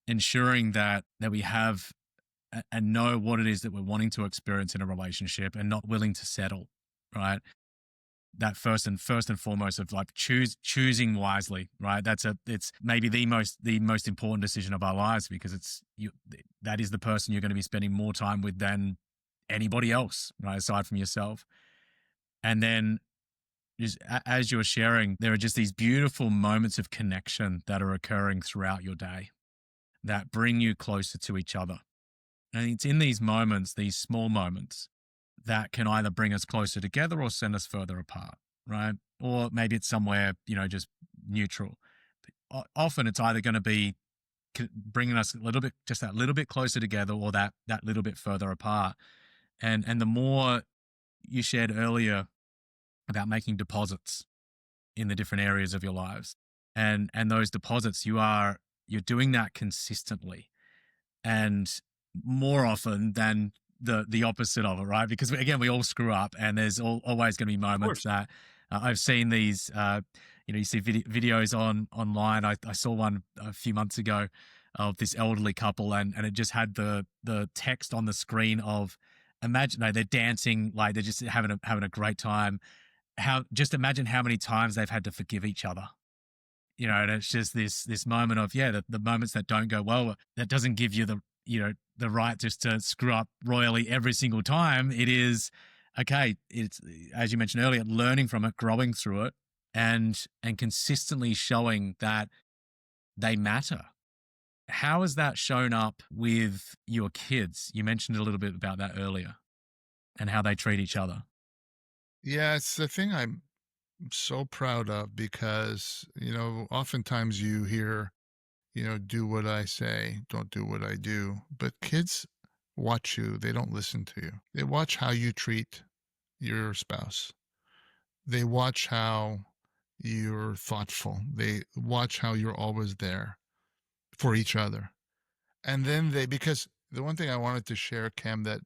ensuring that we have and know what it is that we're wanting to experience in a relationship and not willing to settle, right? That first and foremost of like choosing wisely, right? It's maybe the most important decision of our lives, because that is the person you're going to be spending more time with than anybody else, right? Aside from yourself. And then just as you're sharing, there are just these beautiful moments of connection that are occurring throughout your day that bring you closer to each other. And it's in these moments, these small moments, that can either bring us closer together or send us further apart, right? Or maybe it's somewhere, just neutral. But often it's either going to be bringing us just that little bit closer together, or that little bit further apart. And the more you shared earlier about making deposits in the different areas of your lives, and those deposits, you're doing that consistently, and more often than the opposite of it, right? Because again, we all screw up, and there's always going to be Of moments course. that I've seen these. You see videos online. I saw one a few months ago of this elderly couple, and it just had the text on the screen of, imagine, no, they're dancing, like they're just having a great time. How, just imagine how many times they've had to forgive each other, and it's just this moment of, yeah, the moments that don't go well, that doesn't give you the right just to screw up royally every single time. It is, okay, it's, as you mentioned earlier, learning from it, growing through it, and consistently showing that they matter. How has that shown up with your kids? You mentioned a little bit about that earlier, and how they treat each other. Yeah, it's the thing I'm so proud of because, oftentimes you hear, do what I say, don't do what I do. But kids watch you, they don't listen to you. They watch how you treat your spouse, they watch how you're thoughtful, they watch how you're always there for each other. And then because the one thing I wanted to share, Cam, that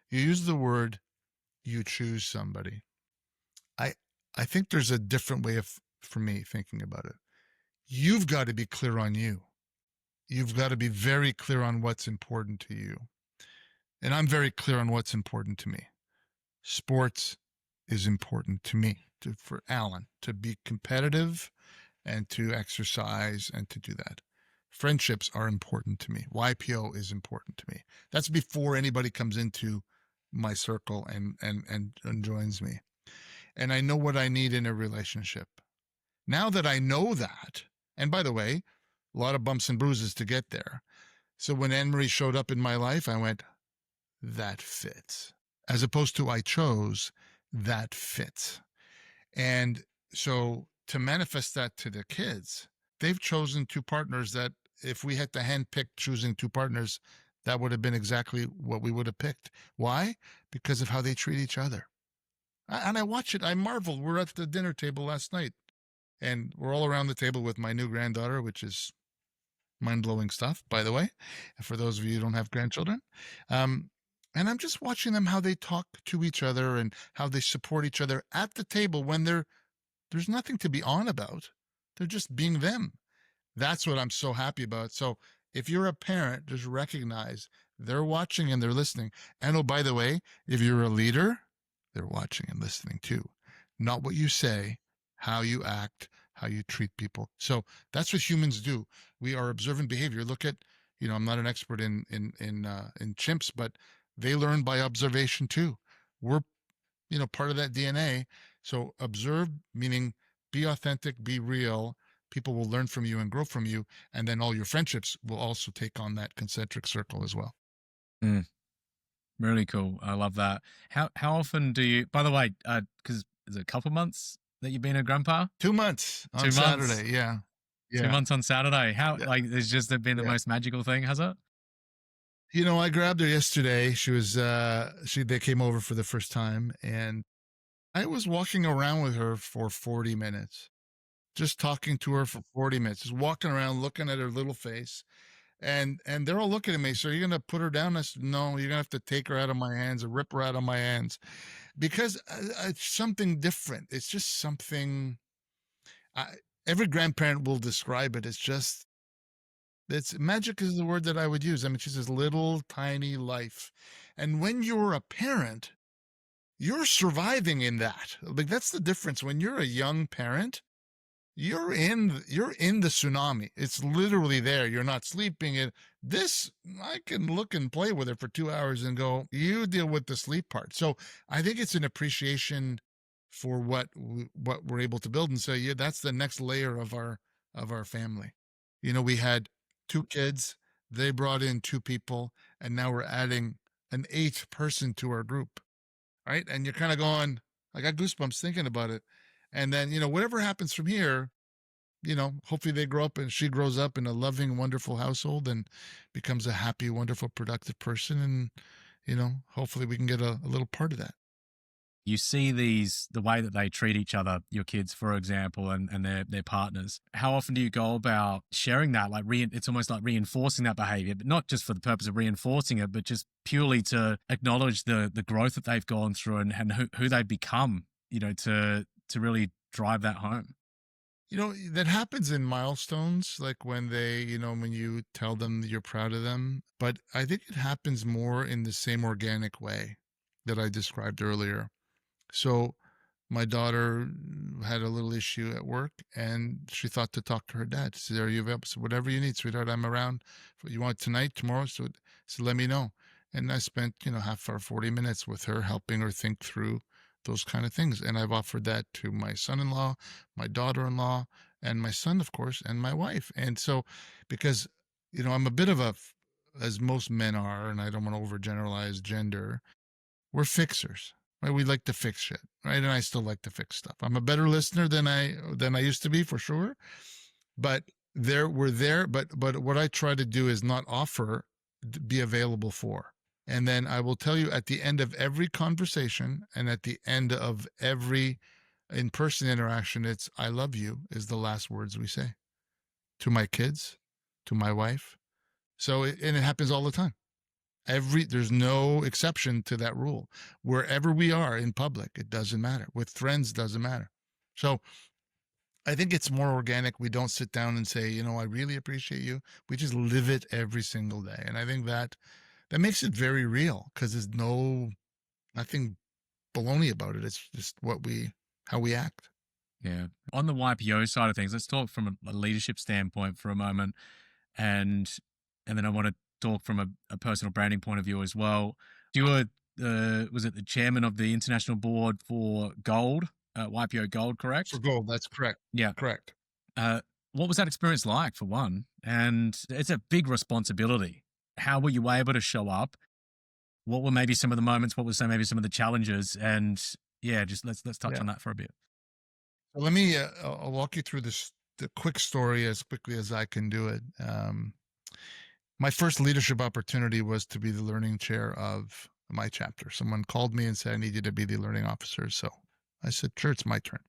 you use the word you choose somebody. I I think there's a different way of for me thinking about it. You've got to be clear on you. You've got to be very clear on what's important to you. And I'm very clear on what's important to me. Sports is important to me, for Alan, to be competitive and to exercise and to do that. Friendships are important to me. YPO is important to me. That's before anybody comes into my circle and joins me. And I know what I need in a relationship. Now that I know that, and by the way, a lot of bumps and bruises to get there. So when Anne-Marie showed up in my life, I went, that fits. As opposed to I chose, that fits. And so to manifest that to the kids, they've chosen two partners that if we had to handpick choosing two partners, that would have been exactly what we would have picked. Why? Because of how they treat each other. And I watch it, I marvel. We're at the dinner table last night, and we're all around the table with my new granddaughter, which is mind-blowing stuff, by the way, for those of you who don't have grandchildren. And I'm just watching them, how they talk to each other and how they support each other at the table when there's nothing to be on about. They're just being them. That's what I'm so happy about. So if you're a parent, just recognize they're watching and they're listening. And oh, by the way, if you're a leader, they're watching and listening too. Not what you say, how you act, how you treat people. So that's what humans do. We are observant behavior. Look at, I'm not an expert in chimps, but they learn by observation too. We're, part of that DNA. So observe, meaning be authentic, be real. People will learn from you and grow from you. And then all your friendships will also take on that concentric circle as well. Mm, really cool. I love that. How often do you, by the way, because is it a couple months that you've been a grandpa? 2 months on 2 months. Saturday. Yeah. 2 months on Saturday. How, Yeah. like, it's just been the Yeah. most magical thing, has it? I grabbed her yesterday. She was, they came over for the first time, and I was walking around with her for 40 minutes, just talking to her for 40 minutes, just walking around, looking at her little face. And they're all looking at me. So you're going to put her down? I said, no, you're going to have to take her out of my hands or rip her out of my hands, because it's something different. It's just something, every grandparent will describe it. It's magic is the word that I would use. I mean, she's this little tiny life. And when you're a parent, you're surviving in that. Like, that's the difference. When you're a young parent, you're in the tsunami. It's literally there. You're not sleeping. I can look and play with her for 2 hours and go, you deal with the sleep part. So I think it's an appreciation for what we're able to build and say, yeah, that's the next layer of our family. We had 2 kids, they brought in 2 people, and now we're adding an 8th person to our group. Right? And you're kind of going, I got goosebumps thinking about it. And then, whatever happens from here, hopefully they grow up and she grows up in a loving, wonderful household and becomes a happy, wonderful, productive person. And, hopefully we can get a little part of that. you see the way that they treat each other, your kids, for example, and their partners. How often do you go about sharing that? Like it's almost like reinforcing that behavior, but not just for the purpose of reinforcing it, but just purely to acknowledge the growth that they've gone through and who they've become, to really drive that home. That happens in milestones, like when when you tell them that you're proud of them. But I think it happens more in the same organic way that I described earlier. So my daughter had a little issue at work and she thought to talk to her dad. She said, "Are you available?" So whatever you need, sweetheart, I'm around. You want tonight, tomorrow? So let me know. And I spent, half hour, 40 minutes with her, helping her think through those kind of things. And I've offered that to my son-in-law, my daughter-in-law, and my son, of course, and my wife. And so, because, I'm a bit of as most men are, and I don't want to overgeneralize gender, we're fixers, right? We like to fix shit, right? And I still like to fix stuff. I'm a better listener than I used to be, for sure. But we're there. But what I try to do is not offer, be available for. And then I will tell you at the end of every conversation and at the end of every in-person interaction, it's "I love you" is the last words we say to my kids, to my wife. So and it happens all the time. There's no exception to that rule. Wherever we are in public, it doesn't matter. With friends, doesn't matter. So I think it's more organic. We don't sit down and say, "I really appreciate you." We just live it every single day. And I think that makes it very real, because there's nothing baloney about it. It's just how we act. Yeah. On the YPO side of things, let's talk from a leadership standpoint for a moment. And then I want to talk from a personal branding point of view as well. You were, was it the chairman of the international board for gold, YPO Gold, correct? For gold, that's correct. Yeah. Correct. What was that experience like, for one? And it's a big responsibility. How were you able to show up? What were maybe some of the moments? What was maybe some of the challenges? And yeah, just let's touch on that for a bit. So let me, I'll walk you through the quick story as quickly as I can do it. My first leadership opportunity was to be the learning chair of my chapter. Someone called me and said, "I need you to be the learning officer." So I said, "Sure, it's my turn."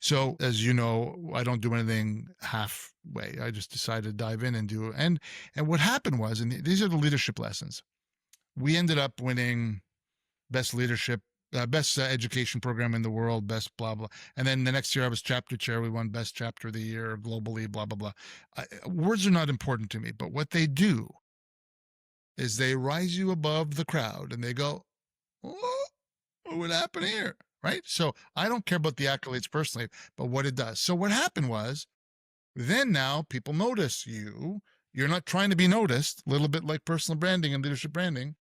So as you know, I don't do anything halfway. I just decided to dive in and do it. And what happened was, and these are the leadership lessons, we ended up winning best leadership, best education program in the world, best blah, blah. And then the next year I was chapter chair. We won best chapter of the year globally, blah, blah, blah. Words are not important to me, but what they do is they rise you above the crowd and they go, "Oh, what happened here?" Right? So I don't care about the accolades personally, but what it does. So what happened was, then now people notice you. You're not trying to be noticed, a little bit like personal branding and leadership branding.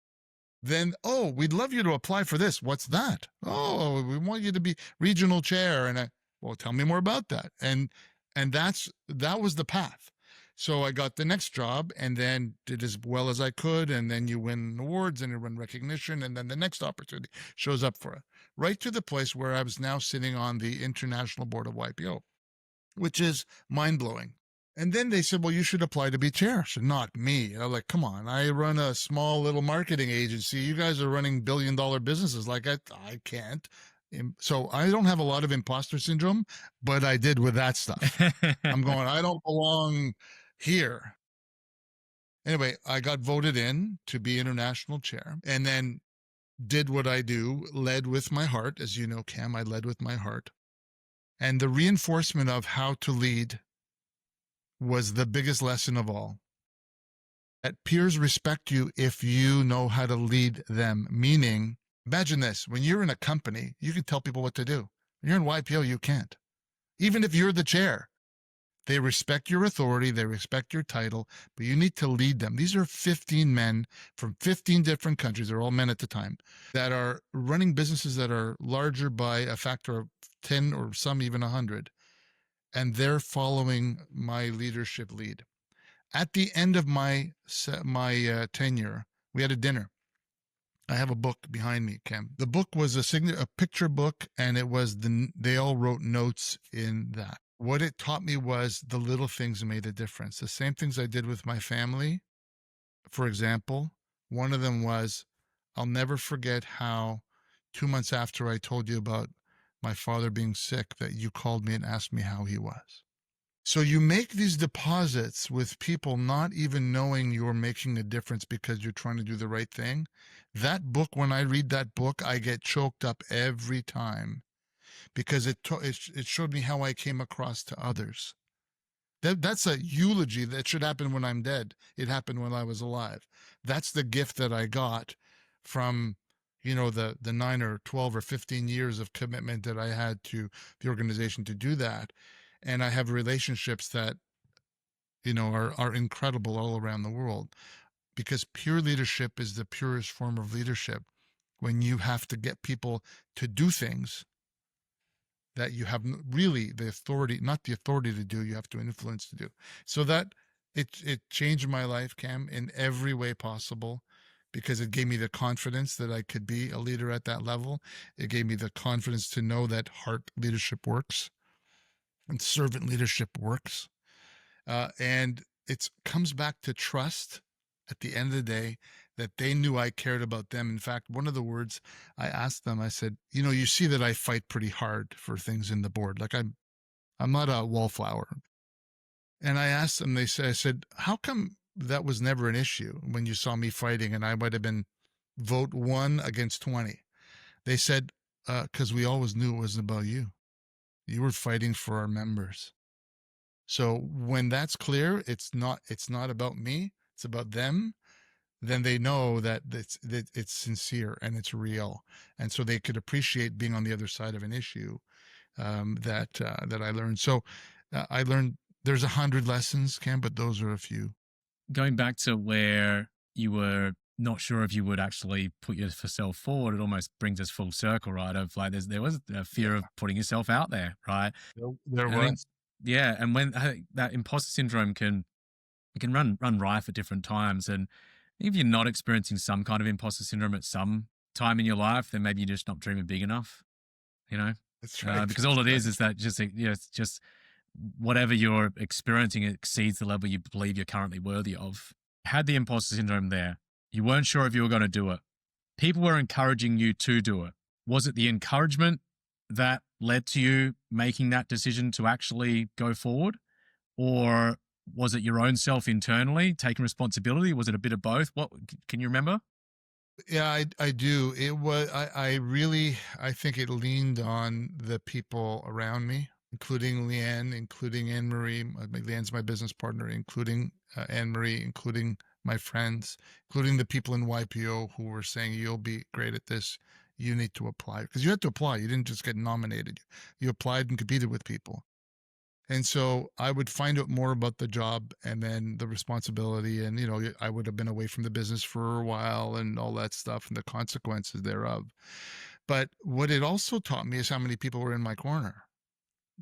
Then, "Oh, we'd love you to apply for this." "What's that?" "Oh, we want you to be regional chair." And "Well, tell me more about that." And that was the path. So I got the next job and then did as well as I could. And then you win awards and you win recognition. And then the next opportunity shows up for it. Right to the place where I was now sitting on the international board of YPO, which is mind blowing. And then they said, "Well, you should apply to be chair." I said, "Not me." And I'm like, "Come on, I run a small little marketing agency. You guys are running billion-dollar businesses. Like I can't." So I don't have a lot of imposter syndrome, but I did with that stuff. I'm going, I don't belong here. Anyway, I got voted in to be international chair and then did what I do, led with my heart. As you know, Cam, I led with my heart. And the reinforcement of how to lead was the biggest lesson of all. That peers respect you if you know how to lead them. Meaning, imagine this, when you're in a company, you can tell people what to do. When you're in YPO, you can't. Even if you're the chair, they respect your authority, they respect your title, but you need to lead them. These are 15 men from 15 different countries, they're all men at the time, that are running businesses that are larger by a factor of 10 or some even 100. And they're following my leadership lead. At the end of my tenure, we had a dinner. I have a book behind me, Cam. The book was a picture book, and it was they all wrote notes in that. What it taught me was the little things made a difference. The same things I did with my family. For example, one of them was, I'll never forget how 2 months after I told you about my father being sick, that you called me and asked me how he was. So you make these deposits with people not even knowing you're making a difference because you're trying to do the right thing. That book, when I read that book, I get choked up every time because it showed me how I came across to others. That's a eulogy that should happen when I'm dead. It happened when I was alive. That's the gift that I got from, the 9 or 12 or 15 years of commitment that I had to the organization to do that. And I have relationships that, are incredible all around the world, because pure leadership is the purest form of leadership. When you have to get people to do things that you have really the authority, not the authority to do, you have to influence to do. So that it changed my life, Cam, in every way possible, because it gave me the confidence that I could be a leader at that level. It gave me the confidence to know that heart leadership works and servant leadership works. And it comes back to trust at the end of the day, that they knew I cared about them. In fact, one of the words I asked them, I said, you see that I fight pretty hard for things in the board. Like I'm not a wallflower. And I asked them, I said, how come that was never an issue when you saw me fighting and I might have been vote 1 against 20? They said, because we always knew it wasn't about you. You were fighting for our members. So when that's clear, it's not about me, it's about them. Then they know that it's sincere and it's real, and so they could appreciate being on the other side of an issue that I learned. So I learned there's 100 lessons, Cam, but those are a few. Going back to where you were not sure if you would actually put yourself forward, it almost brings us full circle, right? Of like, there was a fear of putting yourself out there, right? There was. Yeah, and when I think that imposter syndrome can run rife at different times, and if you're not experiencing some kind of imposter syndrome at some time in your life, then maybe you're just not dreaming big enough, That's right. because all it is that just, it's just whatever you're experiencing exceeds the level you believe you're currently worthy of. Had the imposter syndrome there. You weren't sure if you were going to do it. People were encouraging you to do it. Was it the encouragement that led to you making that decision to actually go forward? Or was it your own self internally taking responsibility? Was it a bit of both? What can you remember? Yeah, I do. It was, I think it leaned on the people around me, including Leanne, including Anne Marie. Leanne's my business partner, including Anne Marie, including my friends, including the people in YPO who were saying, you'll be great at this. You need to apply, because you had to apply. You didn't just get nominated. You applied and competed with people. And so I would find out more about the job and then the responsibility. And, I would have been away from the business for a while and all that stuff and the consequences thereof. But what it also taught me is how many people were in my corner.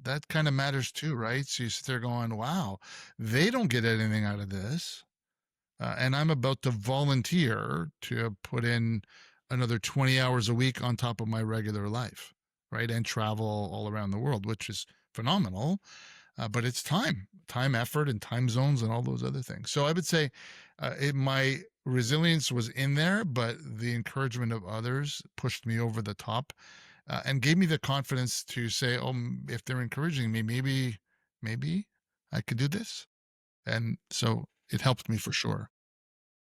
That kind of matters too, right? So you sit there going, wow, they don't get anything out of this. And I'm about to volunteer to put in another 20 hours a week on top of my regular life, right? And travel all around the world, which is phenomenal. But it's time, effort, and time zones and all those other things. So I would say my resilience was in there, but the encouragement of others pushed me over the top and gave me the confidence to say, oh, if they're encouraging me, maybe I could do this. And so it helped me for sure.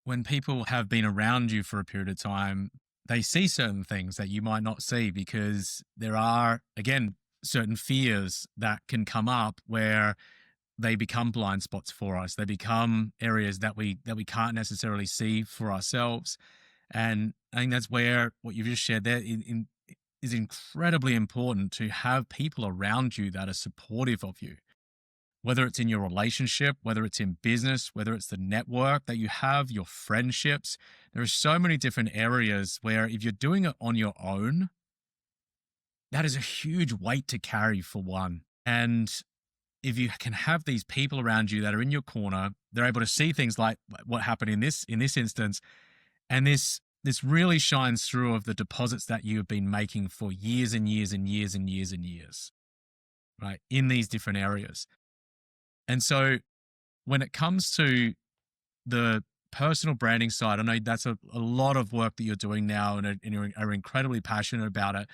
When people have been around you for a period of time, they see certain things that you might not see, because there are, again, certain fears that can come up where they become blind spots for us. They become areas that we can't necessarily see for ourselves. And I think that's where what you've just shared there is incredibly important, to have people around you that are supportive of you, whether it's in your relationship, whether it's in business, whether it's the network that you have, your friendships. There are so many different areas where if you're doing it on your own, that is a huge weight to carry, for one. And if you can have these people around you that are in your corner, they're able to see things like what happened in this instance. And this really shines through of the deposits that you've been making for years and years and years and years and years, right? In these different areas. And so when it comes to the personal branding side, I know that's a lot of work that you're doing now, and you are incredibly passionate about it.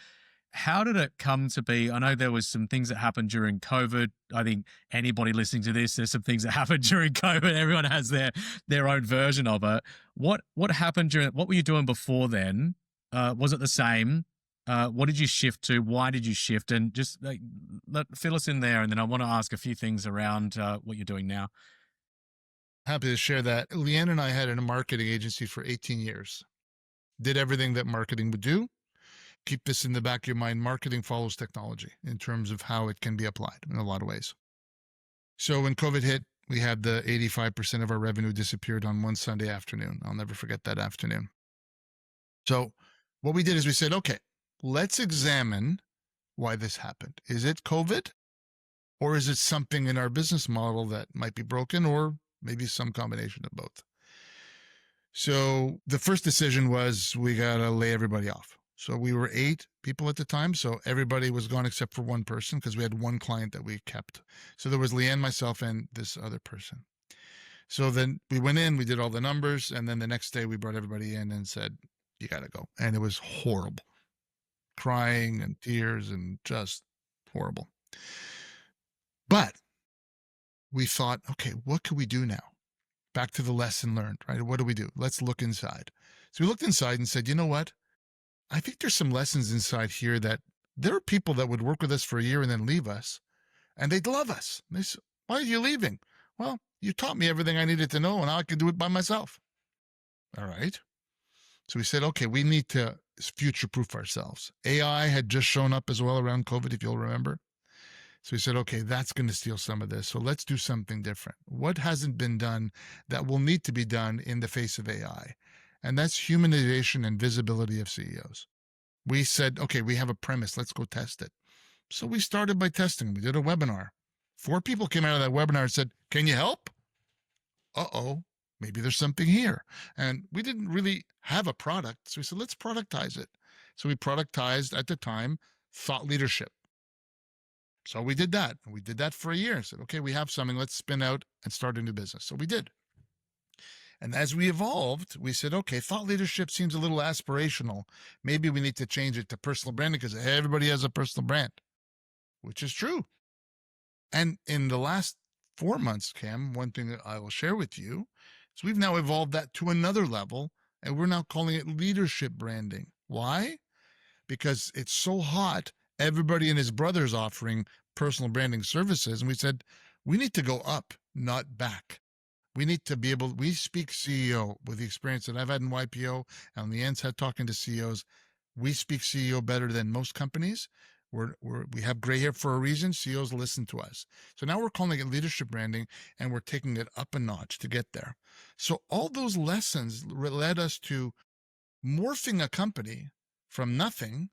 How did it come to be? I know there was some things that happened during COVID. I think anybody listening to this, there's some things that happened during COVID. Everyone has their own version of it. What happened during? What were you doing before then? Was it the same? What did you shift to? Why did you shift? And just fill us in there, and then I want to ask a few things around what you're doing now. Happy to share that. Leanne and I had a marketing agency for 18 years. Did everything that marketing would do. Keep this in the back of your mind. Marketing follows technology in terms of how it can be applied in a lot of ways. So when COVID hit, we had the 85% of our revenue disappeared on one Sunday afternoon. I'll never forget that afternoon. So what we did is we said, okay, let's examine why this happened. Is it COVID? Or is it something in our business model that might be broken, or maybe some combination of both? So the first decision was we got to lay everybody off. So we were 8 people at the time. So everybody was gone except for one person, because we had one client that we kept. So there was Leanne, myself, and this other person. So then we went in, we did all the numbers. And then the next day we brought everybody in and said, you got to go. And it was horrible. Crying and tears and just horrible. But we thought, okay, what can we do now? Back to the lesson learned, right? What do we do? Let's look inside. So we looked inside and said, you know what? I think there's some lessons inside here that there are people that would work with us for a year and then leave us, and they'd love us. They say, why are you leaving? Well, you taught me everything I needed to know, and now I can do it by myself. All right. So we said, okay, we need to future-proof ourselves. AI had just shown up as well around COVID, if you'll remember. So we said, okay, that's going to steal some of this. So let's do something different. What hasn't been done that will need to be done in the face of AI? And that's humanization and visibility of CEOs. We said, okay, we have a premise. Let's go test it. So we started by testing. We did a webinar. 4 people came out of that webinar and said, can you help? Uh-oh, maybe there's something here. And we didn't really have a product. So we said, let's productize it. So we productized at the time thought leadership. So we did that. We did that for a year. I said, okay, we have something. Let's spin out and start a new business. So we did. And as we evolved, we said, okay, thought leadership seems a little aspirational. Maybe we need to change it to personal branding, because everybody has a personal brand, which is true. And in the last 4 months, Cam, one thing that I will share with you is we've now evolved that to another level, and we're now calling it leadership branding. Why? Because it's so hot. Everybody and his brother's offering personal branding services. And we said, we need to go up, not back. We need to be able, we speak CEO with the experience that I've had in YPO and Leanne's had talking to CEOs. We speak CEO better than most companies. We have gray hair for a reason. CEOs listen to us. So now we're calling it leadership branding, and we're taking it up a notch to get there. So all those lessons led us to morphing a company from nothing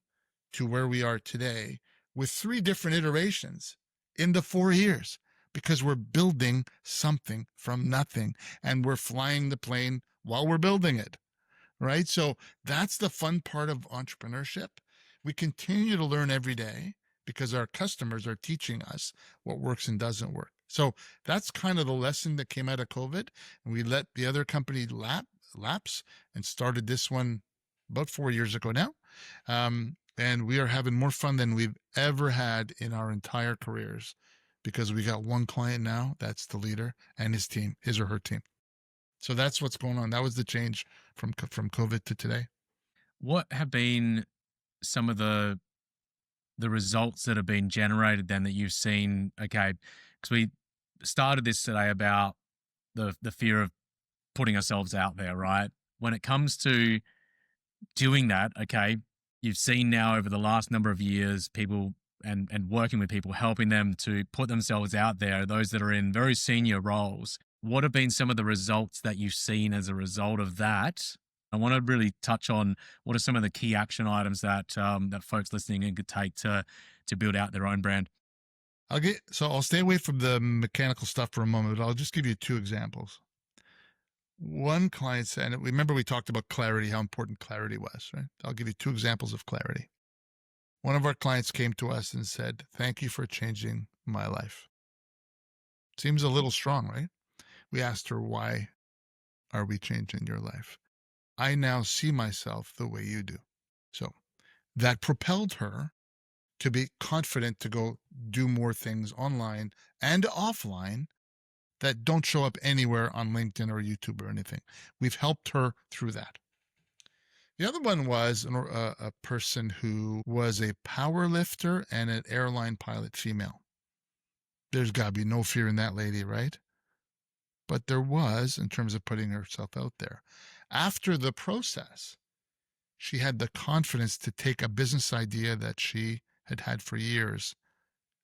to where we are today with 3 different iterations in the 4 years. Because we're building something from nothing, and we're flying the plane while we're building it, right? So that's the fun part of entrepreneurship. We continue to learn every day because our customers are teaching us what works and doesn't work. So that's kind of the lesson that came out of COVID, and we let the other company lapse and started this one about 4 years ago now. And we are having more fun than we've ever had in our entire careers, because we got one client now, that's the leader, and his team, his or her team. So that's what's going on. That was the change from COVID to today. What have been some of the results that have been generated then that you've seen? Okay, because we started this today about the fear of putting ourselves out there, right? When it comes to doing that, okay, you've seen now over the last number of years, people and working with people, helping them to put themselves out there, those that are in very senior roles. What have been some of the results that you've seen as a result of that? I want to really touch on what are some of the key action items that that folks listening could take to build out their own brand. I'll stay away from the mechanical stuff for a moment, but I'll just give you 2 examples. One client said, and remember we talked about clarity, how important clarity was, right? I'll give you 2 examples of clarity. One of our clients came to us and said, thank you for changing my life. Seems a little strong, right? We asked her why. are we changing your life? I now see myself the way you do. So that propelled her to be confident to go do more things online and offline that don't show up anywhere on LinkedIn or YouTube or anything. We've helped her through that. The other one was a person who was a power lifter and an airline pilot, female. There's got to be no fear in that lady, right? But there was, in terms of putting herself out there. After the process, she had the confidence to take a business idea that she had had for years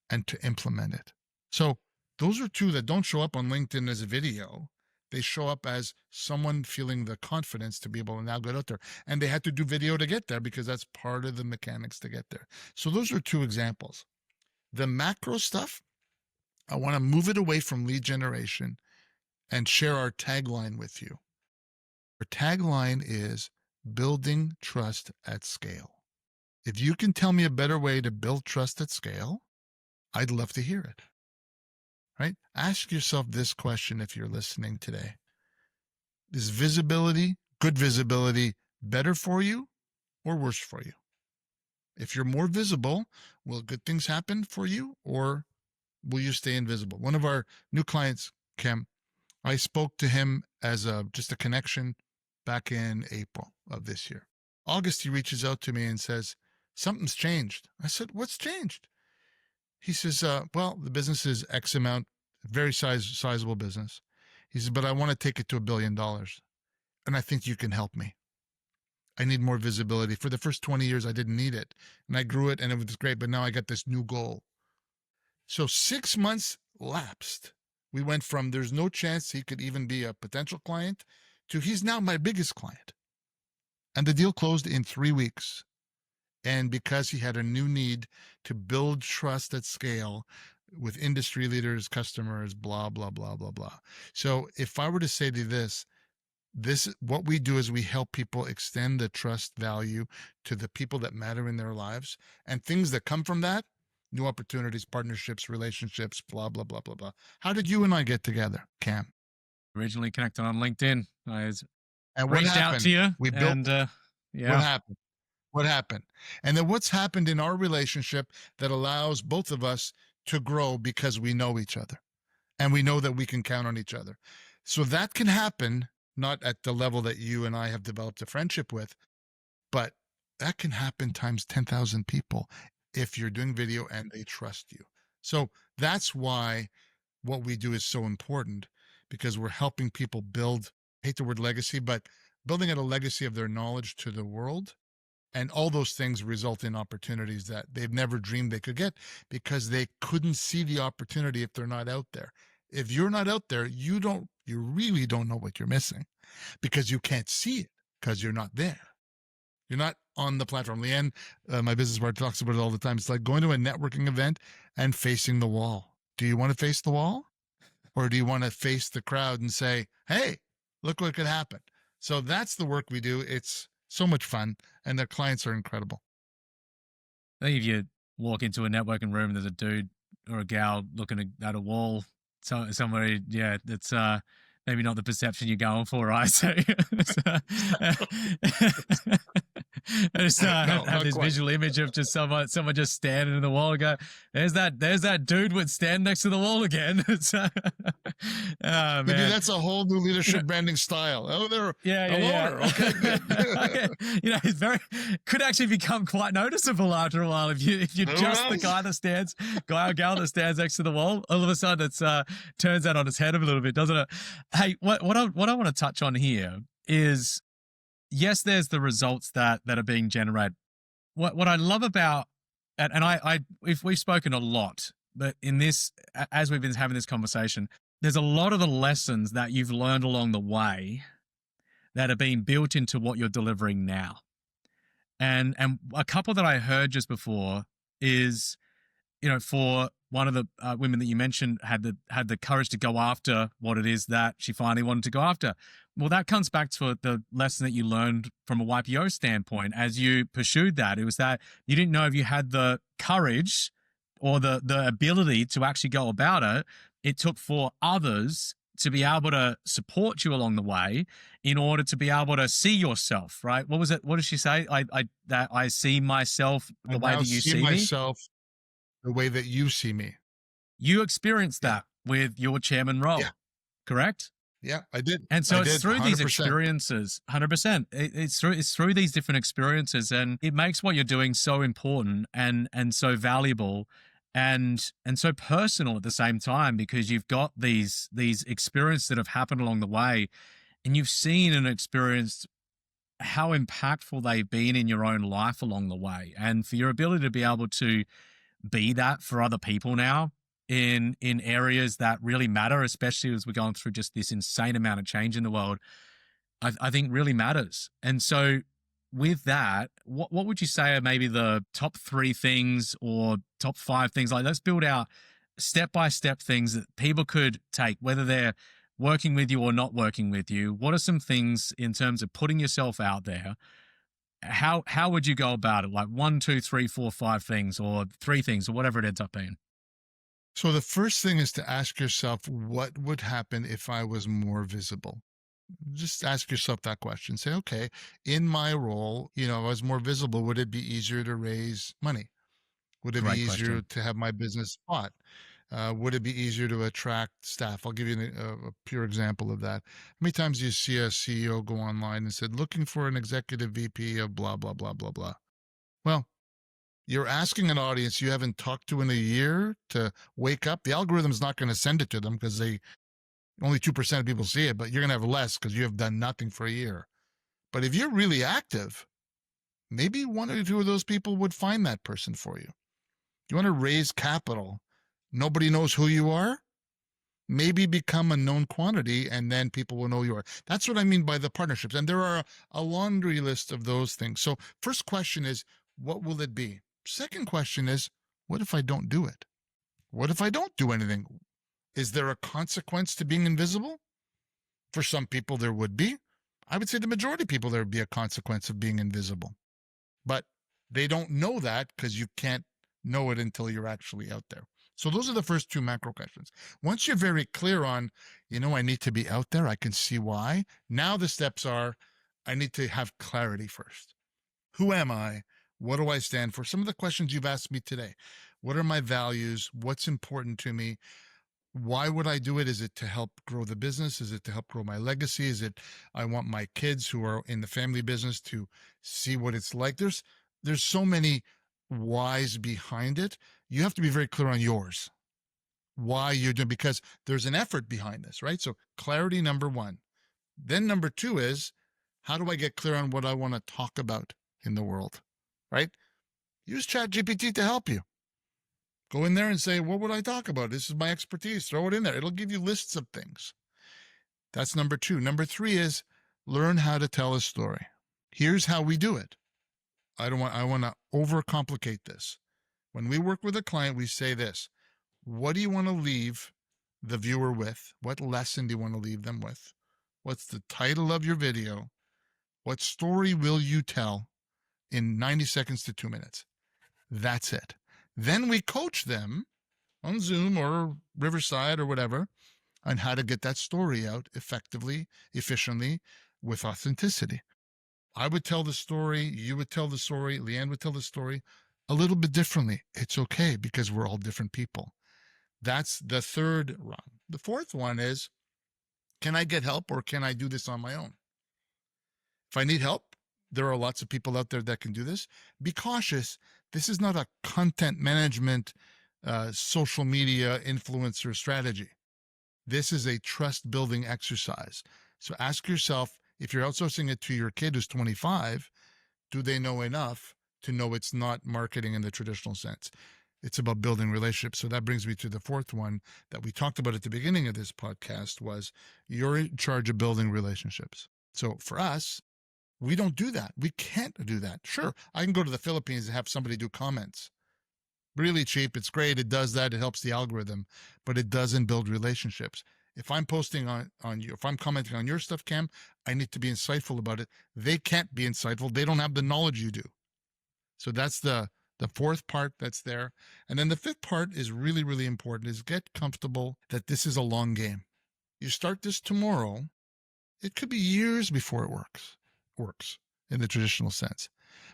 and to implement it. So those are two that don't show up on LinkedIn as a video. They show up as someone feeling the confidence to be able to now get out there. And they had to do video to get there because that's part of the mechanics to get there. So those are two examples. The macro stuff, I want to move it away from lead generation and share our tagline with you. Our tagline is building trust at scale. If you can tell me a better way to build trust at scale, I'd love to hear it. Right? Ask yourself this question if you're listening today. Is visibility, good visibility, better for you or worse for you? If you're more visible, will good things happen for you or will you stay invisible? One of our new clients, Cam, I spoke to him as just a connection back in April of this year. August, he reaches out to me and says, something's changed. I said, what's changed? He says, well, the business is X amount, very sizable business. He says, but I want to take it to $1 billion. And I think you can help me. I need more visibility. For the first 20 years, I didn't need it. And I grew it and it was great, but now I got this new goal. So 6 months lapsed. We went from there's no chance he could even be a potential client to he's now my biggest client. And the deal closed in 3 weeks. And because he had a new need to build trust at scale with industry leaders, customers, blah, blah, blah, blah, blah. So if I were to say to you this, what we do is we help people extend the trust value to the people that matter in their lives and things that come from that, new opportunities, partnerships, relationships, blah, blah, blah, blah, blah. How did you and I get together, Cam? Originally connected on LinkedIn. I And what reached happened? out to you. We built. And, What happened? What happened? And then what's happened in our relationship that allows both of us to grow because we know each other and we know that we can count on each other. So that can happen, not at the level that you and I have developed a friendship with, but that can happen times 10,000 people if you're doing video and they trust you. So that's why what we do is so important, because we're helping people build, I hate the word legacy, but building out a legacy of their knowledge to the world. And all those things result in opportunities that they've never dreamed they could get because they couldn't see the opportunity if they're not out there. If you're not out there, you really don't know what you're missing because you can't see it because you're not there. You're not on the platform. Leanne, my business partner, talks about it all the time. It's like going to a networking event and facing the wall. Do you want to face the wall? Or do you want to face the crowd and say, hey, look what could happen? So that's the work we do. It's so much fun, and their clients are incredible. I think if you walk into a networking room and there's a dude or a gal looking at a wall somewhere, yeah, that's maybe not the perception you're going for, right? So I just have this visual image of just someone just standing in the wall and go, there's that dude would stand next to the wall again. Maybe that's a whole new leadership branding style. Oh, they're yeah. Okay, good. It's could actually become quite noticeable after a while if you're just the guy or gal that stands next to the wall. All of a sudden, it turns that on its head a little bit, doesn't it? Hey, what I want to touch on here is, yes, there's the results that are being generated. What I love about, and we've spoken a lot, but in this, as we've been having this conversation, there's a lot of the lessons that you've learned along the way that are being built into what you're delivering now. And a couple that I heard just before is, for one of the women that you mentioned had the courage to go after what it is that she finally wanted to go after. Well, that comes back to the lesson that you learned from a YPO standpoint as you pursued that. It was that you didn't know if you had the courage or the ability to actually go about it. It took for others to be able to support you along the way in order to be able to see yourself, right? What was it? What did she say? That I see myself I the way now that you see see me. myself the way that you see me. You experienced Yeah. that with your chairman role, Yeah. correct? Yeah, I did. And so I it's did through these 100%. experiences, 100%. It's through these different experiences, and it makes what you're doing so important and so valuable, and so personal at the same time, because you've got these experiences that have happened along the way, and you've seen and experienced how impactful they've been in your own life along the way, and for your ability to be able to be that for other people now in areas that really matter, especially as we're going through just this insane amount of change in the world, I think really matters. And so with that, what would you say are maybe the top 3 things or top 5 things? Like, let's build out step-by-step things that people could take, whether they're working with you or not working with you. What are some things in terms of putting yourself out there? How would you go about it? Like 1, 2, 3, 4, 5 things, or 3 things, or whatever it ends up being. So the first thing is to ask yourself, what would happen if I was more visible? Just ask yourself that question. Say, okay, in my role, if I was more visible, would it be easier to raise money? Would it be Great easier question. to have my business bought? Would it be easier to attract staff? I'll give you a pure example of that. How many times do you see a CEO go online and said, looking for an executive VP of blah, blah, blah, blah, blah? Well, you're asking an audience you haven't talked to in a year to wake up. The algorithm's not going to send it to them because only 2% of people see it, but you're going to have less because you have done nothing for a year. But if you're really active, maybe 1 or 2 of those people would find that person for you. You want to raise capital. Nobody knows who you are. Maybe become a known quantity, and then people will know you are. That's what I mean by the partnerships. And there are a laundry list of those things. So first question is, what will it be? Second question is, what if I don't do it? What if I don't do anything? Is there a consequence to being invisible? For some people, there would be. I would say the majority of people, there would be a consequence of being invisible. But they don't know that because you can't know it until you're actually out there. So those are the first 2 macro questions. Once you're very clear on, I need to be out there, I can see why. Now the steps are, I need to have clarity first. Who am I? What do I stand for? Some of the questions you've asked me today. What are my values? What's important to me? Why would I do it? Is it to help grow the business? Is it to help grow my legacy? Is it I want my kids who are in the family business to see what it's like? There's so many whys behind it. You have to be very clear on yours, why you're doing, because there's an effort behind this, right? So clarity, number 1. Then number 2 is, how do I get clear on what I want to talk about in the world, right? Use ChatGPT to help you. Go in there and say, what would I talk about? This is my expertise. Throw it in there. It'll give you lists of things. That's number 2. Number 3 is learn how to tell a story. Here's how we do it. I want to overcomplicate this. When we work with a client, we say this: what do you want to leave the viewer with? What lesson do you want to leave them with? What's the title of your video? What story will you tell in 90 seconds to 2 minutes? That's it. Then we coach them on Zoom or Riverside or whatever on how to get that story out effectively, efficiently, with authenticity. I would tell the story, you would tell the story, Leanne would tell the story a little bit differently. It's okay because we're all different people. That's the 3rd rung. The 4th one is, can I get help or can I do this on my own? If I need help, there are lots of people out there that can do this. Be cautious. This is not a content management, social media influencer strategy. This is a trust building exercise. So ask yourself, if you're outsourcing it to your kid who's 25, do they know enough to know it's not marketing in the traditional sense? It's about building relationships. So that brings me to the 4th one that we talked about at the beginning of this podcast, was you're in charge of building relationships. So for us, we don't do that. We can't do that. Sure, I can go to the Philippines and have somebody do comments. Really cheap. It's great. It does that. It helps the algorithm, but it doesn't build relationships. If I'm posting on you, if I'm commenting on your stuff, Cam, I need to be insightful about it. They can't be insightful. They don't have the knowledge you do. So that's the 4th part that's there. And then the 5th part is really, really important, is get comfortable that this is a long game. You start this tomorrow, it could be years before it works in the traditional sense.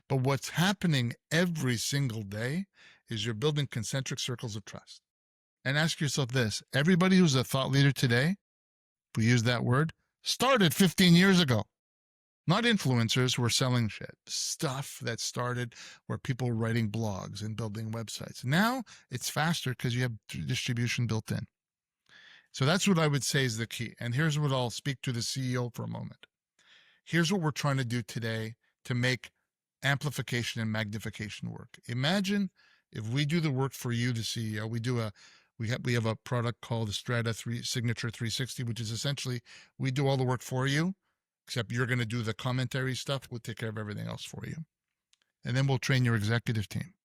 But what's happening every single day is you're building concentric circles of trust. And ask yourself this: everybody who's a thought leader today, if we use that word, started 15 years ago. Not influencers who are selling shit. Stuff that started where people were writing blogs and building websites. Now it's faster because you have distribution built in. So that's what I would say is the key. And here's what I'll speak to the CEO for a moment. Here's what we're trying to do today to make amplification and magnification work. Imagine if we do the work for you, the CEO. We have a product called the STRATA Signature 360, which is essentially we do all the work for you, except you're going to do the commentary stuff. We'll take care of everything else for you. And then we'll train your executive team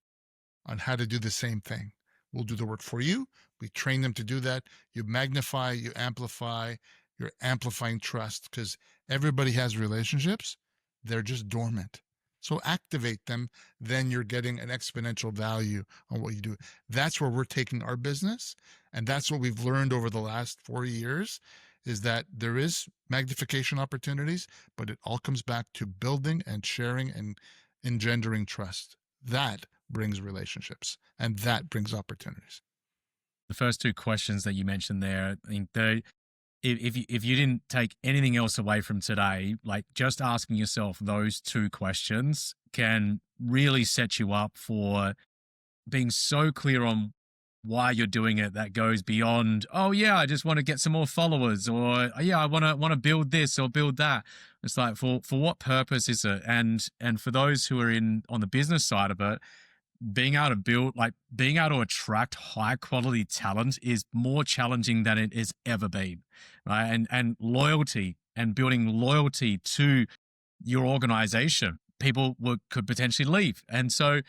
on how to do the same thing. We'll do the work for you. We train them to do that. You magnify, you amplify, you're amplifying trust because everybody has relationships. They're just dormant. So activate them, then you're getting an exponential value on what you do. That's where we're taking our business. And that's what we've learned over the last 4 years is that there is magnification opportunities, but it all comes back to building and sharing and engendering trust. That brings relationships and that brings opportunities. The first two questions that you mentioned there, I think if you didn't take anything else away from today, like just asking yourself those two questions can really set you up for being so clear on why you're doing it. That goes beyond, oh yeah, I just want to get some more followers, or yeah, I want to build this or build that. It's like for what purpose is it? And for those who are on the business side of it, being able to attract high quality talent is more challenging than it has ever been, right? And loyalty and building loyalty to your organization, people could potentially leave. And so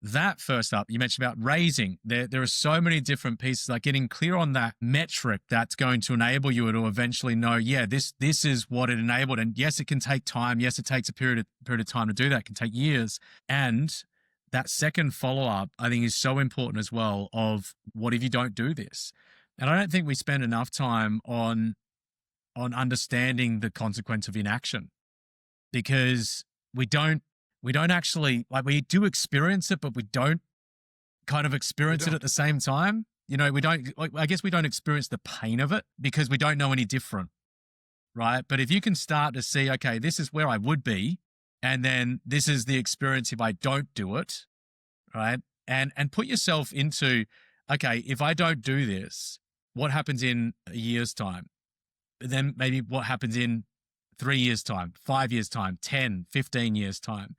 that first up, you mentioned about raising. There are so many different pieces, like getting clear on that metric that's going to enable you to eventually know, yeah, this is what it enabled. And yes, it can take time. Yes, it takes a period of time to do that. It can take years. And that second follow-up, I think, is so important as well of what if you don't do this? And I don't think we spend enough time on understanding the consequence of inaction, because we don't actually, like, we do experience it, but we don't kind of experience it at the same time. I guess we don't experience the pain of it because we don't know any different, right? But if you can start to see, okay, this is where I would be, and then this is the experience if I don't do it, right? And put yourself into, okay, if I don't do this, what happens in a year's time? Then maybe what happens in 3 years' time, 5 years' time, 10, 15 years' time?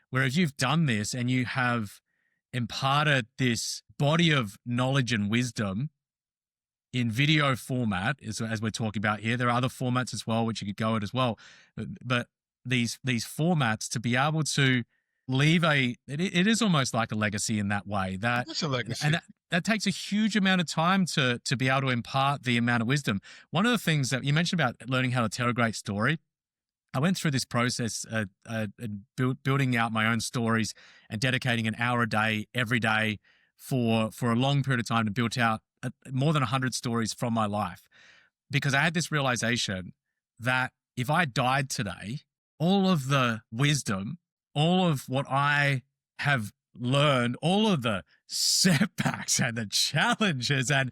Whereas you've done this and you have imparted this body of knowledge and wisdom in video format, as we're talking about here. There are other formats as well, which you could go at as well. But these formats, to be able to leave it is almost like a legacy in that way. That's a legacy. And that takes a huge amount of time to be able to impart the amount of wisdom. One of the things that you mentioned about learning how to tell a great story, I went through this process, building out my own stories and dedicating an hour a day, every day for a long period of time to build out more than 100 stories from my life. Because I had this realization that if I died today, all of the wisdom, all of what I have learned, all of the setbacks and the challenges and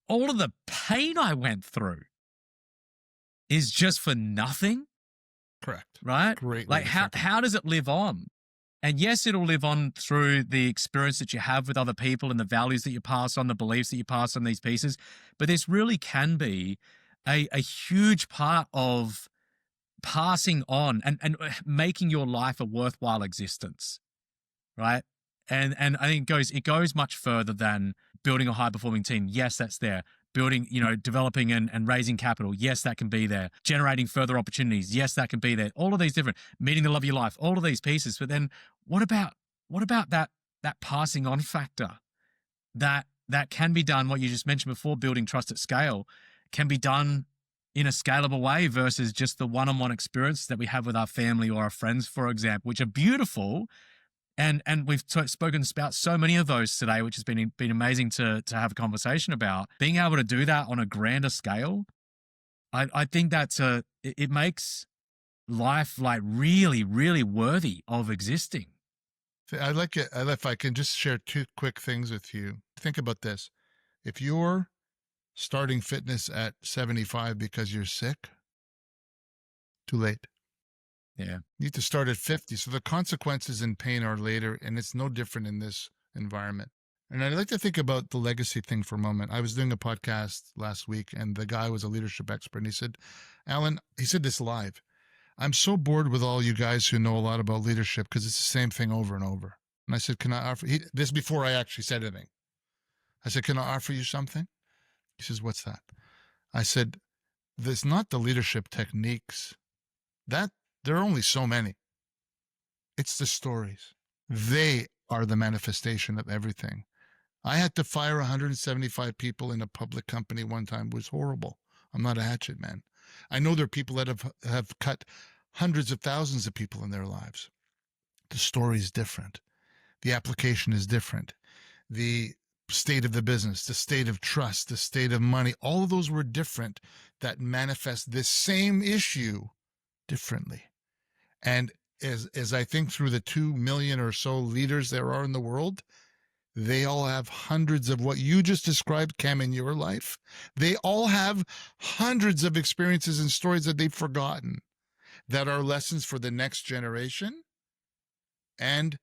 all of the pain I went through is just for nothing. Correct. Right? Great. Like how does it live on? And yes, it'll live on through the experience that you have with other people and the values that you pass on, the beliefs that you pass on these pieces. But this really can be a huge part of passing on and making your life a worthwhile existence, right? And I think it goes much further than building a high performing team. Yes, that's there. Building, developing and raising capital. Yes, that can be there. Generating further opportunities. Yes, that can be there. All of these different, meeting the love of your life, all of these pieces. But then what about that passing on factor that can be done, what you just mentioned before, building trust at scale, can be done in a scalable way versus just the one-on-one experience that we have with our family or our friends, for example, which are beautiful. And we've spoken about so many of those today, which has been amazing to have a conversation about. Being able to do that on a grander scale, I think it makes life like really, really worthy of existing. I like it. If I can just share two quick things with you. Think about this. If you're starting fitness at 75 because you're sick, too late. Yeah. You need to start at 50. So the consequences and pain are later, and it's no different in this environment. And I'd like to think about the legacy thing for a moment. I was doing a podcast last week, and the guy was a leadership expert, and he said, Alan, he said this live, I'm so bored with all you guys who know a lot about leadership because it's the same thing over and over. And I said, can I offer, this before I actually said anything. I said, can I offer you something? He says, what's that? I said, there's not the leadership techniques. There are only so many. It's the stories. They are the manifestation of everything. I had to fire 175 people in a public company one time. It was horrible. I'm not a hatchet man. I know there are people that have cut hundreds of thousands of people in their lives. The story is different. The application is different. The state of the business, the state of trust, the state of money, all of those were different that manifest this same issue differently. And as I think through the 2 million or so leaders there are in the world, they all have hundreds of what you just described, Cam, in your life. They all have hundreds of experiences and stories that they've forgotten that are lessons for the next generation. And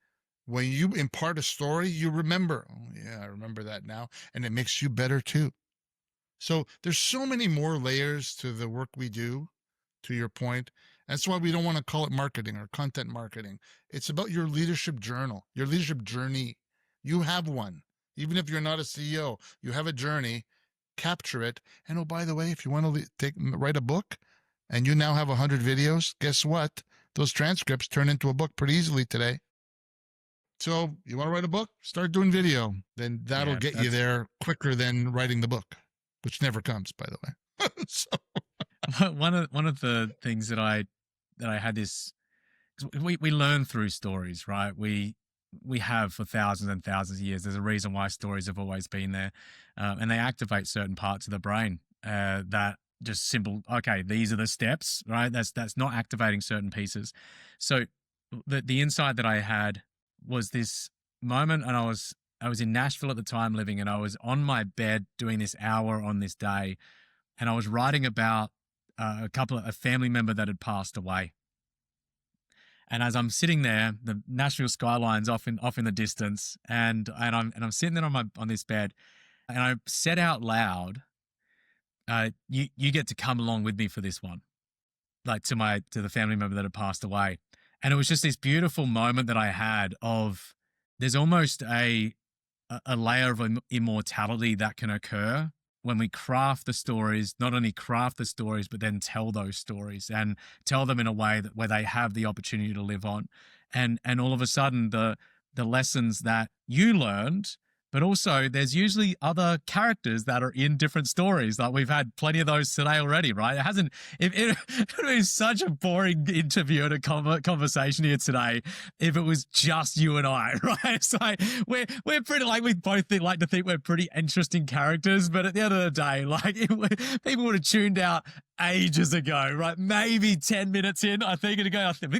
when you impart a story, you remember, oh yeah, I remember that now. And it makes you better too. So there's so many more layers to the work we do, to your point. That's why we don't want to call it marketing or content marketing. It's about your leadership journal, your leadership journey. You have one. Even if you're not a CEO, you have a journey, capture it. And oh, by the way, if you want to write a book and you now have 100 videos, guess what? Those transcripts turn into a book pretty easily today. So you want to write a book? Start doing video. Then that'll get you there quicker than writing the book, which never comes, by the way. So one of the things that I had this, we learn through stories, right? We have for thousands and thousands of years. There's a reason why stories have always been there, and they activate certain parts of the brain that just simple. Okay, these are the steps, right? That's not activating certain pieces. So the insight that I had was this moment, and I was in Nashville at the time living, and I was on my bed doing this hour on this day, and I was writing about a family member that had passed away. And as I'm sitting there, the Nashville skyline's off in the distance, and I'm sitting there on this bed, and I said out loud, "You get to come along with me for this one," like to the family member that had passed away. And it was just this beautiful moment that I had of there's almost a layer of immortality that can occur when we craft the stories, not only craft the stories, but then tell those stories and tell them in a way where they have the opportunity to live on. And all of a sudden the lessons that you learned, but also there's usually other characters that are in different stories. Like we've had plenty of those today already, right? It would be such a boring interview and a conversation here today if it was just you and I, right? It's like we're pretty, like we both like to think we're pretty interesting characters, but at the end of the day, like people would have tuned out ages ago, right? Maybe 10 minutes in, I think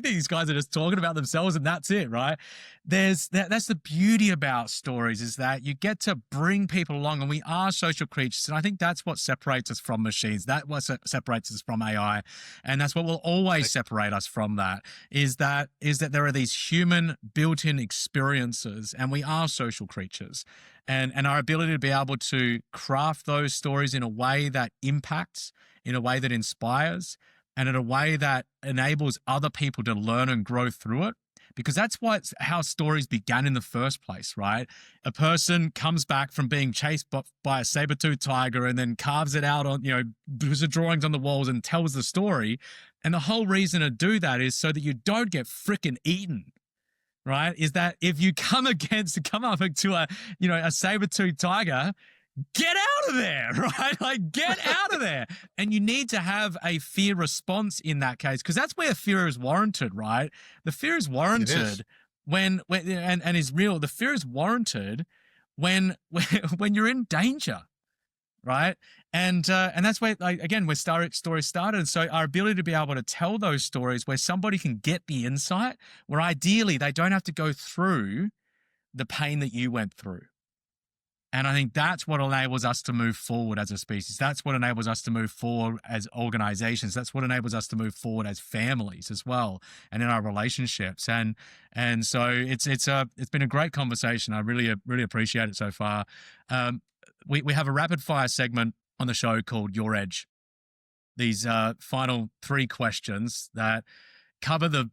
these guys are just talking about themselves and that's it, right? That's the beauty about stories, is that you get to bring people along, and we are social creatures. And I think that's what separates us from machines. That's what separates us from AI. And that's what will always separate us from that, is that there are these human built-in experiences, and we are social creatures. And our ability to be able to craft those stories in a way that impacts, in a way that inspires, and in a way that enables other people to learn and grow through it. Because that's how stories began in the first place, right? A person comes back from being chased by a saber-toothed tiger and then carves it out on, does the drawings on the walls and tells the story. And the whole reason to do that is so that you don't get frickin' eaten, right? Is that if you come up to a saber-toothed tiger, get out of there, right? Like, get out of there. And you need to have a fear response in that case, because that's where fear is warranted, right? The fear is warranted when is real. The fear is warranted when you're in danger, right? And that's where, like, again, where stories started. And so our ability to be able to tell those stories where somebody can get the insight, where ideally they don't have to go through the pain that you went through. And I think that's what enables us to move forward as a species. That's what enables us to move forward as organizations. That's what enables us to move forward as families as well, and in our relationships. And so it's been a great conversation. I really appreciate it so far. We have a rapid fire segment on the show called Your Edge. These final 3 questions that cover the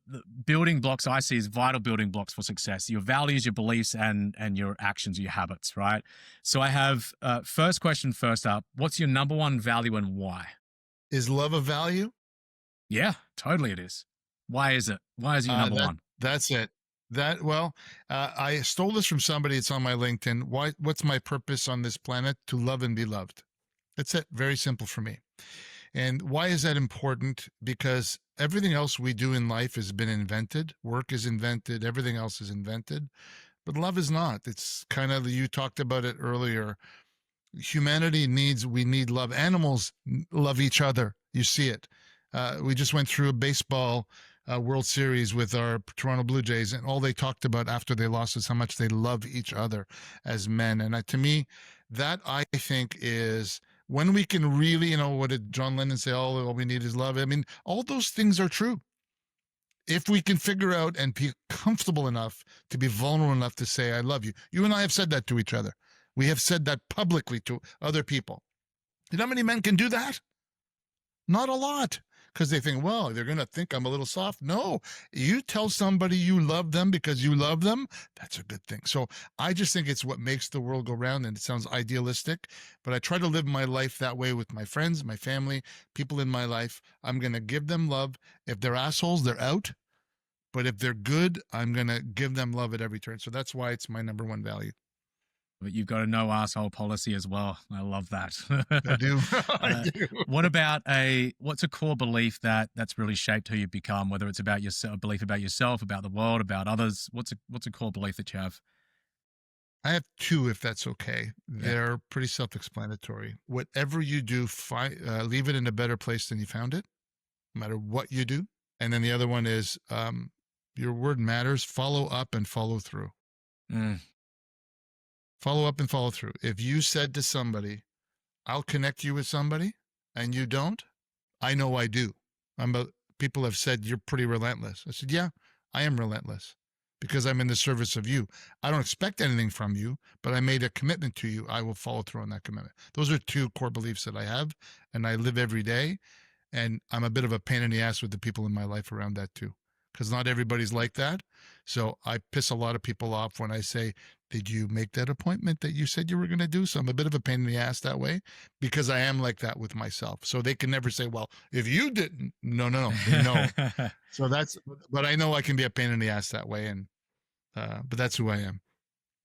building blocks I see as vital building blocks for success: your values, your beliefs, and your actions, your habits, right? So I have first question first up. What's your number one value and why? Is love a value? Yeah, totally it is. Why is it? Why is it your number one? That's it. I stole this from somebody. It's on my LinkedIn. What's my purpose on this planet? To love and be loved. That's it. Very simple for me. And why is that important? Because everything else we do in life has been invented. Work is invented. Everything else is invented. But love is not. It's kind of, you talked about it earlier. Humanity we need love. Animals love each other. You see it. We just went through a baseball World Series with our Toronto Blue Jays, and all they talked about after they lost is how much they love each other as men. And to me, that I think is when we can really, what did John Lennon say? All we need is love. I mean, all those things are true. If we can figure out and be comfortable enough to be vulnerable enough to say, I love you. You and I have said that to each other. We have said that publicly to other people. You know how many men can do that? Not a lot. Because they think, well, they're going to think I'm a little soft. No, you tell somebody you love them because you love them, that's a good thing. So I just think it's what makes the world go round, and it sounds idealistic, but I try to live my life that way with my friends, my family, people in my life. I'm going to give them love. If they're assholes, they're out. But if they're good, I'm going to give them love at every turn. So that's why it's my number one value. But you've got a no asshole policy as well. I love that. I do. I do. What's a core belief that's really shaped who you've become, whether it's about yourself, a belief about yourself, about the world, about others? What's a core belief that you have? I have 2, if that's okay. They're pretty self-explanatory. Whatever you do, leave it in a better place than you found it, no matter what you do. And then the other one is your word matters. Follow up and follow through. Follow up and follow through. If you said to somebody, I'll connect you with somebody, and you don't, I know I do. People have said, you're pretty relentless. I said, yeah, I am relentless because I'm in the service of you. I don't expect anything from you, but I made a commitment to you. I will follow through on that commitment. Those are 2 core beliefs that I have, and I live every day. And I'm a bit of a pain in the ass with the people in my life around that too, because not everybody's like that. So I piss a lot of people off when I say, did you make that appointment that you said you were going to do? So I'm a bit of a pain in the ass that way, because I am like that with myself. So they can never say, well, if you didn't, no. So but I know I can be a pain in the ass that way. And, but that's who I am.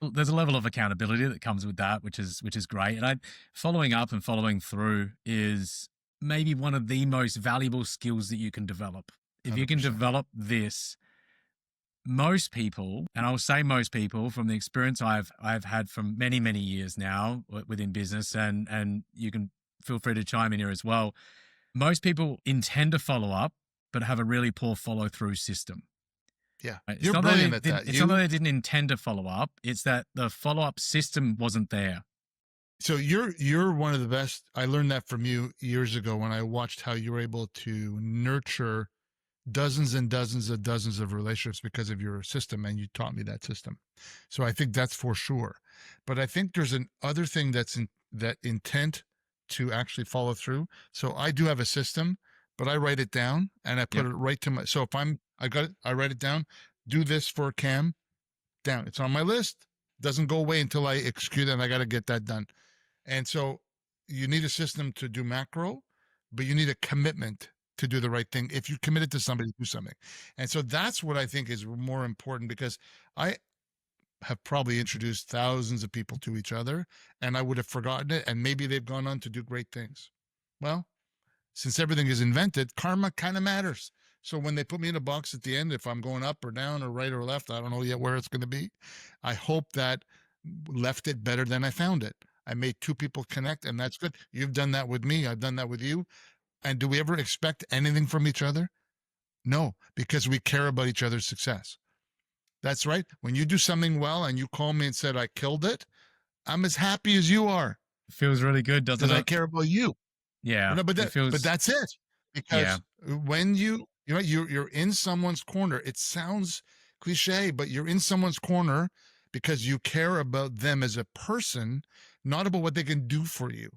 There's a level of accountability that comes with that, which is great. And following up and following through is maybe one of the most valuable skills that you can develop. If 100%. You can develop this, most people, and I'll say most people from the experience I've had from many, many years now within business, and you can feel free to chime in here as well. Most people intend to follow up, but have a really poor follow through system. Yeah. You're brilliant at that. It's not that they didn't intend to follow up. It's that the follow up system wasn't there. So you're one of the best. I learned that from you years ago when I watched how you were able to nurture dozens and dozens of relationships because of your system, and you taught me that system. So I think that's for sure. But I think there's another thing that's that intent to actually follow through. So I do have a system, but I write it down and I put it right to my. So if I write it down. Do this for Cam. Down. It's on my list. Doesn't go away until I execute it, and I got to get that done. And so you need a system to do macro, but you need a commitment to do the right thing. If you committed to somebody, do something. And so that's what I think is more important, because I have probably introduced thousands of people to each other, and I would have forgotten it, and maybe they've gone on to do great things. Well, since everything is invented, karma kind of matters. So when they put me in a box at the end, if I'm going up or down or right or left, I don't know yet where it's going to be. I hope that left it better than I found it. I made two people connect, and that's good. You've done that with me. I've done that with you. And do we ever expect anything from each other? No, because we care about each other's success. That's right. When you do something well and you call me and said, I killed it, I'm as happy as you are. Feels really good, doesn't Because it? I care about you. Yeah. No, but that's it. Because when you're in someone's corner, it sounds cliche, but you're in someone's corner because you care about them as a person, not about what they can do for you.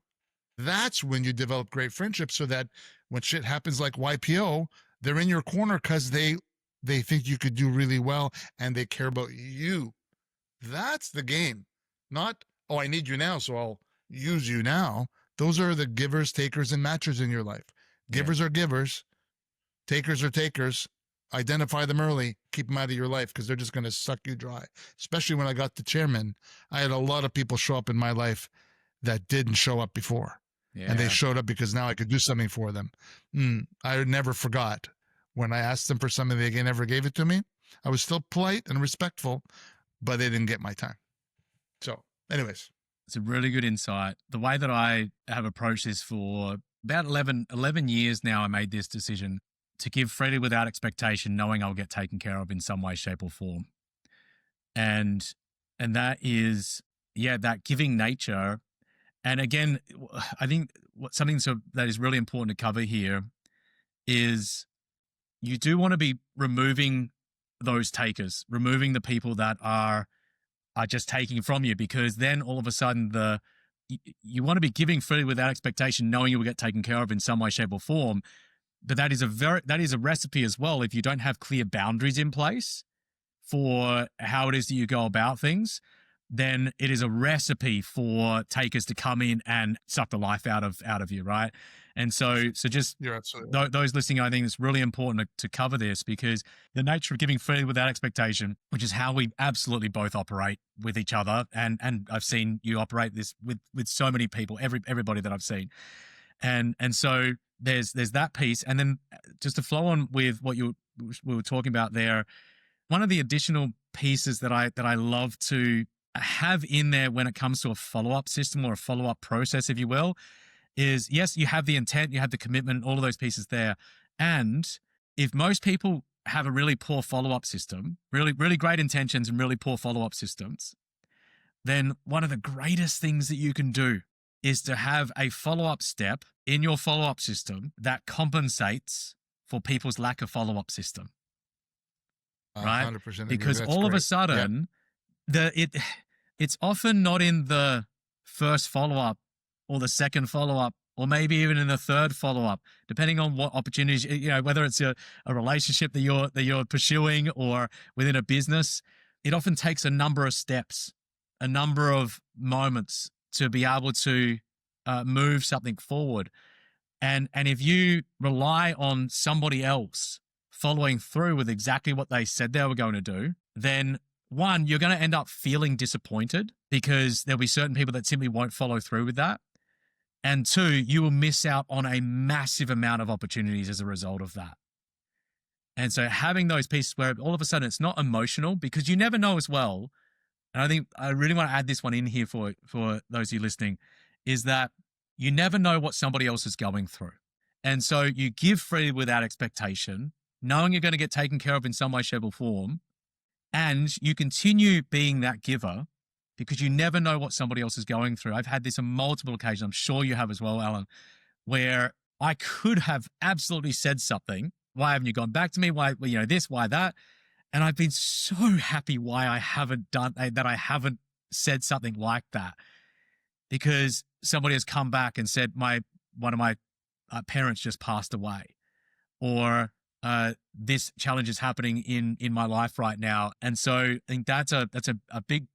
That's when you develop great friendships, so that when shit happens like YPO, they're in your corner because they think you could do really well and they care about you. That's the game. Not, oh, I need you now, so I'll use you now. Those are the givers, takers, and matchers in your life. Givers are givers. Takers are takers. Identify them early. Keep them out of your life because they're just going to suck you dry. Especially when I got the chairman, I had a lot of people show up in my life that didn't show up before. Yeah. And they showed up because now I could do something for them. I never forgot when I asked them for something, they never gave it to me. I was still polite and respectful, but they didn't get my time. So anyways. It's a really good insight. The way that I have approached this for about 11 years now, I made this decision to give freely without expectation, knowing I'll get taken care of in some way, shape, or form. And that is, that giving nature. And again, I think something that is really important to cover here is you do want to be removing those takers, removing the people that are just taking from you, because then all of a sudden you want to be giving freely without expectation, knowing you will get taken care of in some way, shape, or form. But that is a recipe as well. If you don't have clear boundaries in place for how it is that you go about things, then it is a recipe for takers to come in and suck the life out of you, right? And so just those listening, I think it's really important to cover this, because the nature of giving freely without expectation, which is how we absolutely both operate with each other, and I've seen you operate this with so many people, everybody that I've seen, and so there's that piece, and then just to flow on with what we were talking about there, one of the additional pieces that I love to have in there when it comes to a follow-up system or a follow-up process, if you will, is yes, you have the intent, you have the commitment, all of those pieces there. And if most people have a really poor follow-up system, really, really great intentions and really poor follow-up systems, then one of the greatest things that you can do is to have a follow-up step in your follow-up system that compensates for people's lack of follow-up system. Right? 100% because all of a sudden, it's often not in the first follow-up or the second follow-up, or maybe even in the third follow-up, depending on what opportunities, whether it's a relationship that you're pursuing or within a business. It often takes a number of steps, a number of moments to be able to move something forward. And if you rely on somebody else following through with exactly what they said they were going to do, then one, you're going to end up feeling disappointed because there'll be certain people that simply won't follow through with that. And two, you will miss out on a massive amount of opportunities as a result of that. And so having those pieces where all of a sudden it's not emotional, because you never know as well. And I think I really want to add this one in here for those of you listening, is that you never know what somebody else is going through. And so you give freely without expectation, knowing you're going to get taken care of in some way, shape, or form. And you continue being that giver because you never know what somebody else is going through. I've had this on multiple occasions. I'm sure you have as well, Alan, where I could have absolutely said something. Why haven't you gone back to me? Why, this, why that? And I've been so happy why I haven't said something like that, because somebody has come back and said, one of my parents just passed away, or this challenge is happening in my life right now. And so I think that's a big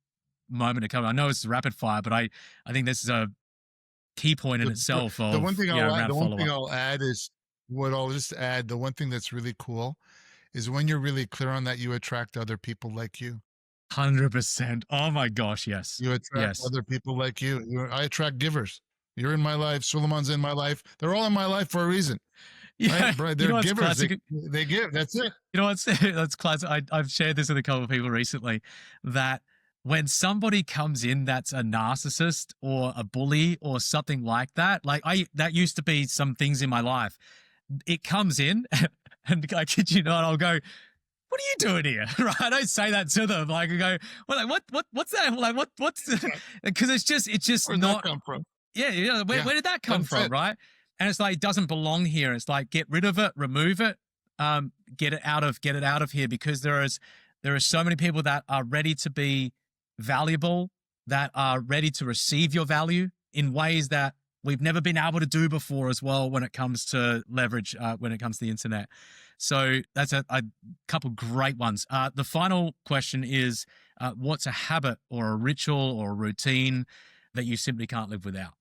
moment to cover. I know it's rapid fire, but I think this is a key point in itself. The one thing I'll add is the one thing that's really cool is when you're really clear on that, you attract other people like you. 100%. Oh my gosh, yes. You attract other people like you. I attract givers. You're in my life. Suleiman's in my life. They're all in my life for a reason. Yeah, right? They're givers. They give. That's it. That's classic. I've shared this with a couple of people recently, that when somebody comes in that's a narcissist or a bully or something like that, like that used to be some things in my life. It comes in and I kid you not, I'll go, what are you doing here? Right? I don't say that to them. Like I go, well, like, what's that? Like, what's, because it's just Where'd not, that come from? yeah. Where did that come from? it. Right. And it's like, it doesn't belong here. It's like, get rid of it, remove it, get it out of here, because there are so many people that are ready to be valuable, that are ready to receive your value in ways that we've never been able to do before as well when it comes to leverage, when it comes to the internet. So that's a couple great ones. The final question is, what's a habit or a ritual or a routine that you simply can't live without?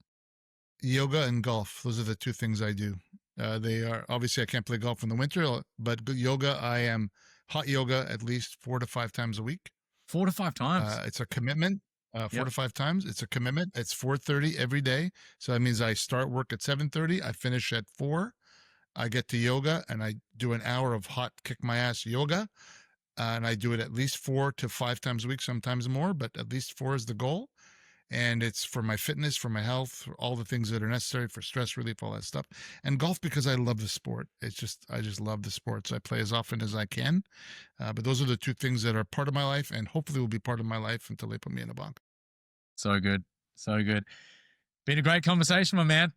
Yoga and golf. Those are the two things I do. They are, obviously I can't play golf in the winter, but yoga, I am hot yoga at least 4 to 5 times a week. 4 to 5 times. It's a commitment. 4 to 5 times. It's a commitment. It's 4:30 every day. So that means I start work at 7:30. I finish at 4. I get to yoga and I do an hour of hot kick my ass yoga. And I do it at least 4 to 5 times a week, sometimes more, but at least 4 is the goal. And it's for my fitness, for my health, for all the things that are necessary for stress relief, all that stuff. And golf, because I love the sport. I just love the sport. So I play as often as I can. But those are the two things that are part of my life and hopefully will be part of my life until they put me in a bunk. So good. So good. Been a great conversation, my man.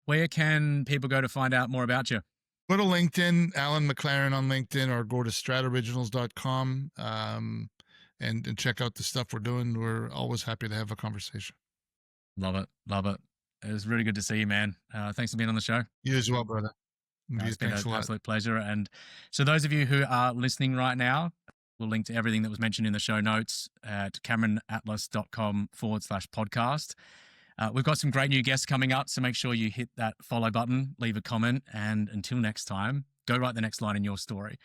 Where can people go to find out more about you? Go to LinkedIn, Alan McLaren on LinkedIn, or go to strataoriginals.com. And check out the stuff we're doing. We're always happy to have a conversation. Love it. Love it. It was really good to see you, man. Thanks for being on the show. You as well, brother. It's been an absolute pleasure. And so those of you who are listening right now, we'll link to everything that was mentioned in the show notes at CameronAtlas.com/podcast. We've got some great new guests coming up, so make sure you hit that follow button, leave a comment, and until next time, go write the next line in your story.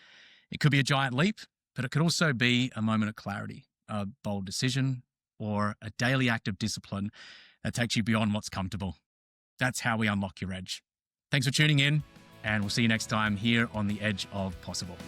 It could be a giant leap, but it could also be a moment of clarity, a bold decision, or a daily act of discipline that takes you beyond what's comfortable. That's how we unlock your edge. Thanks for tuning in, and we'll see you next time here on The Edge of Possible.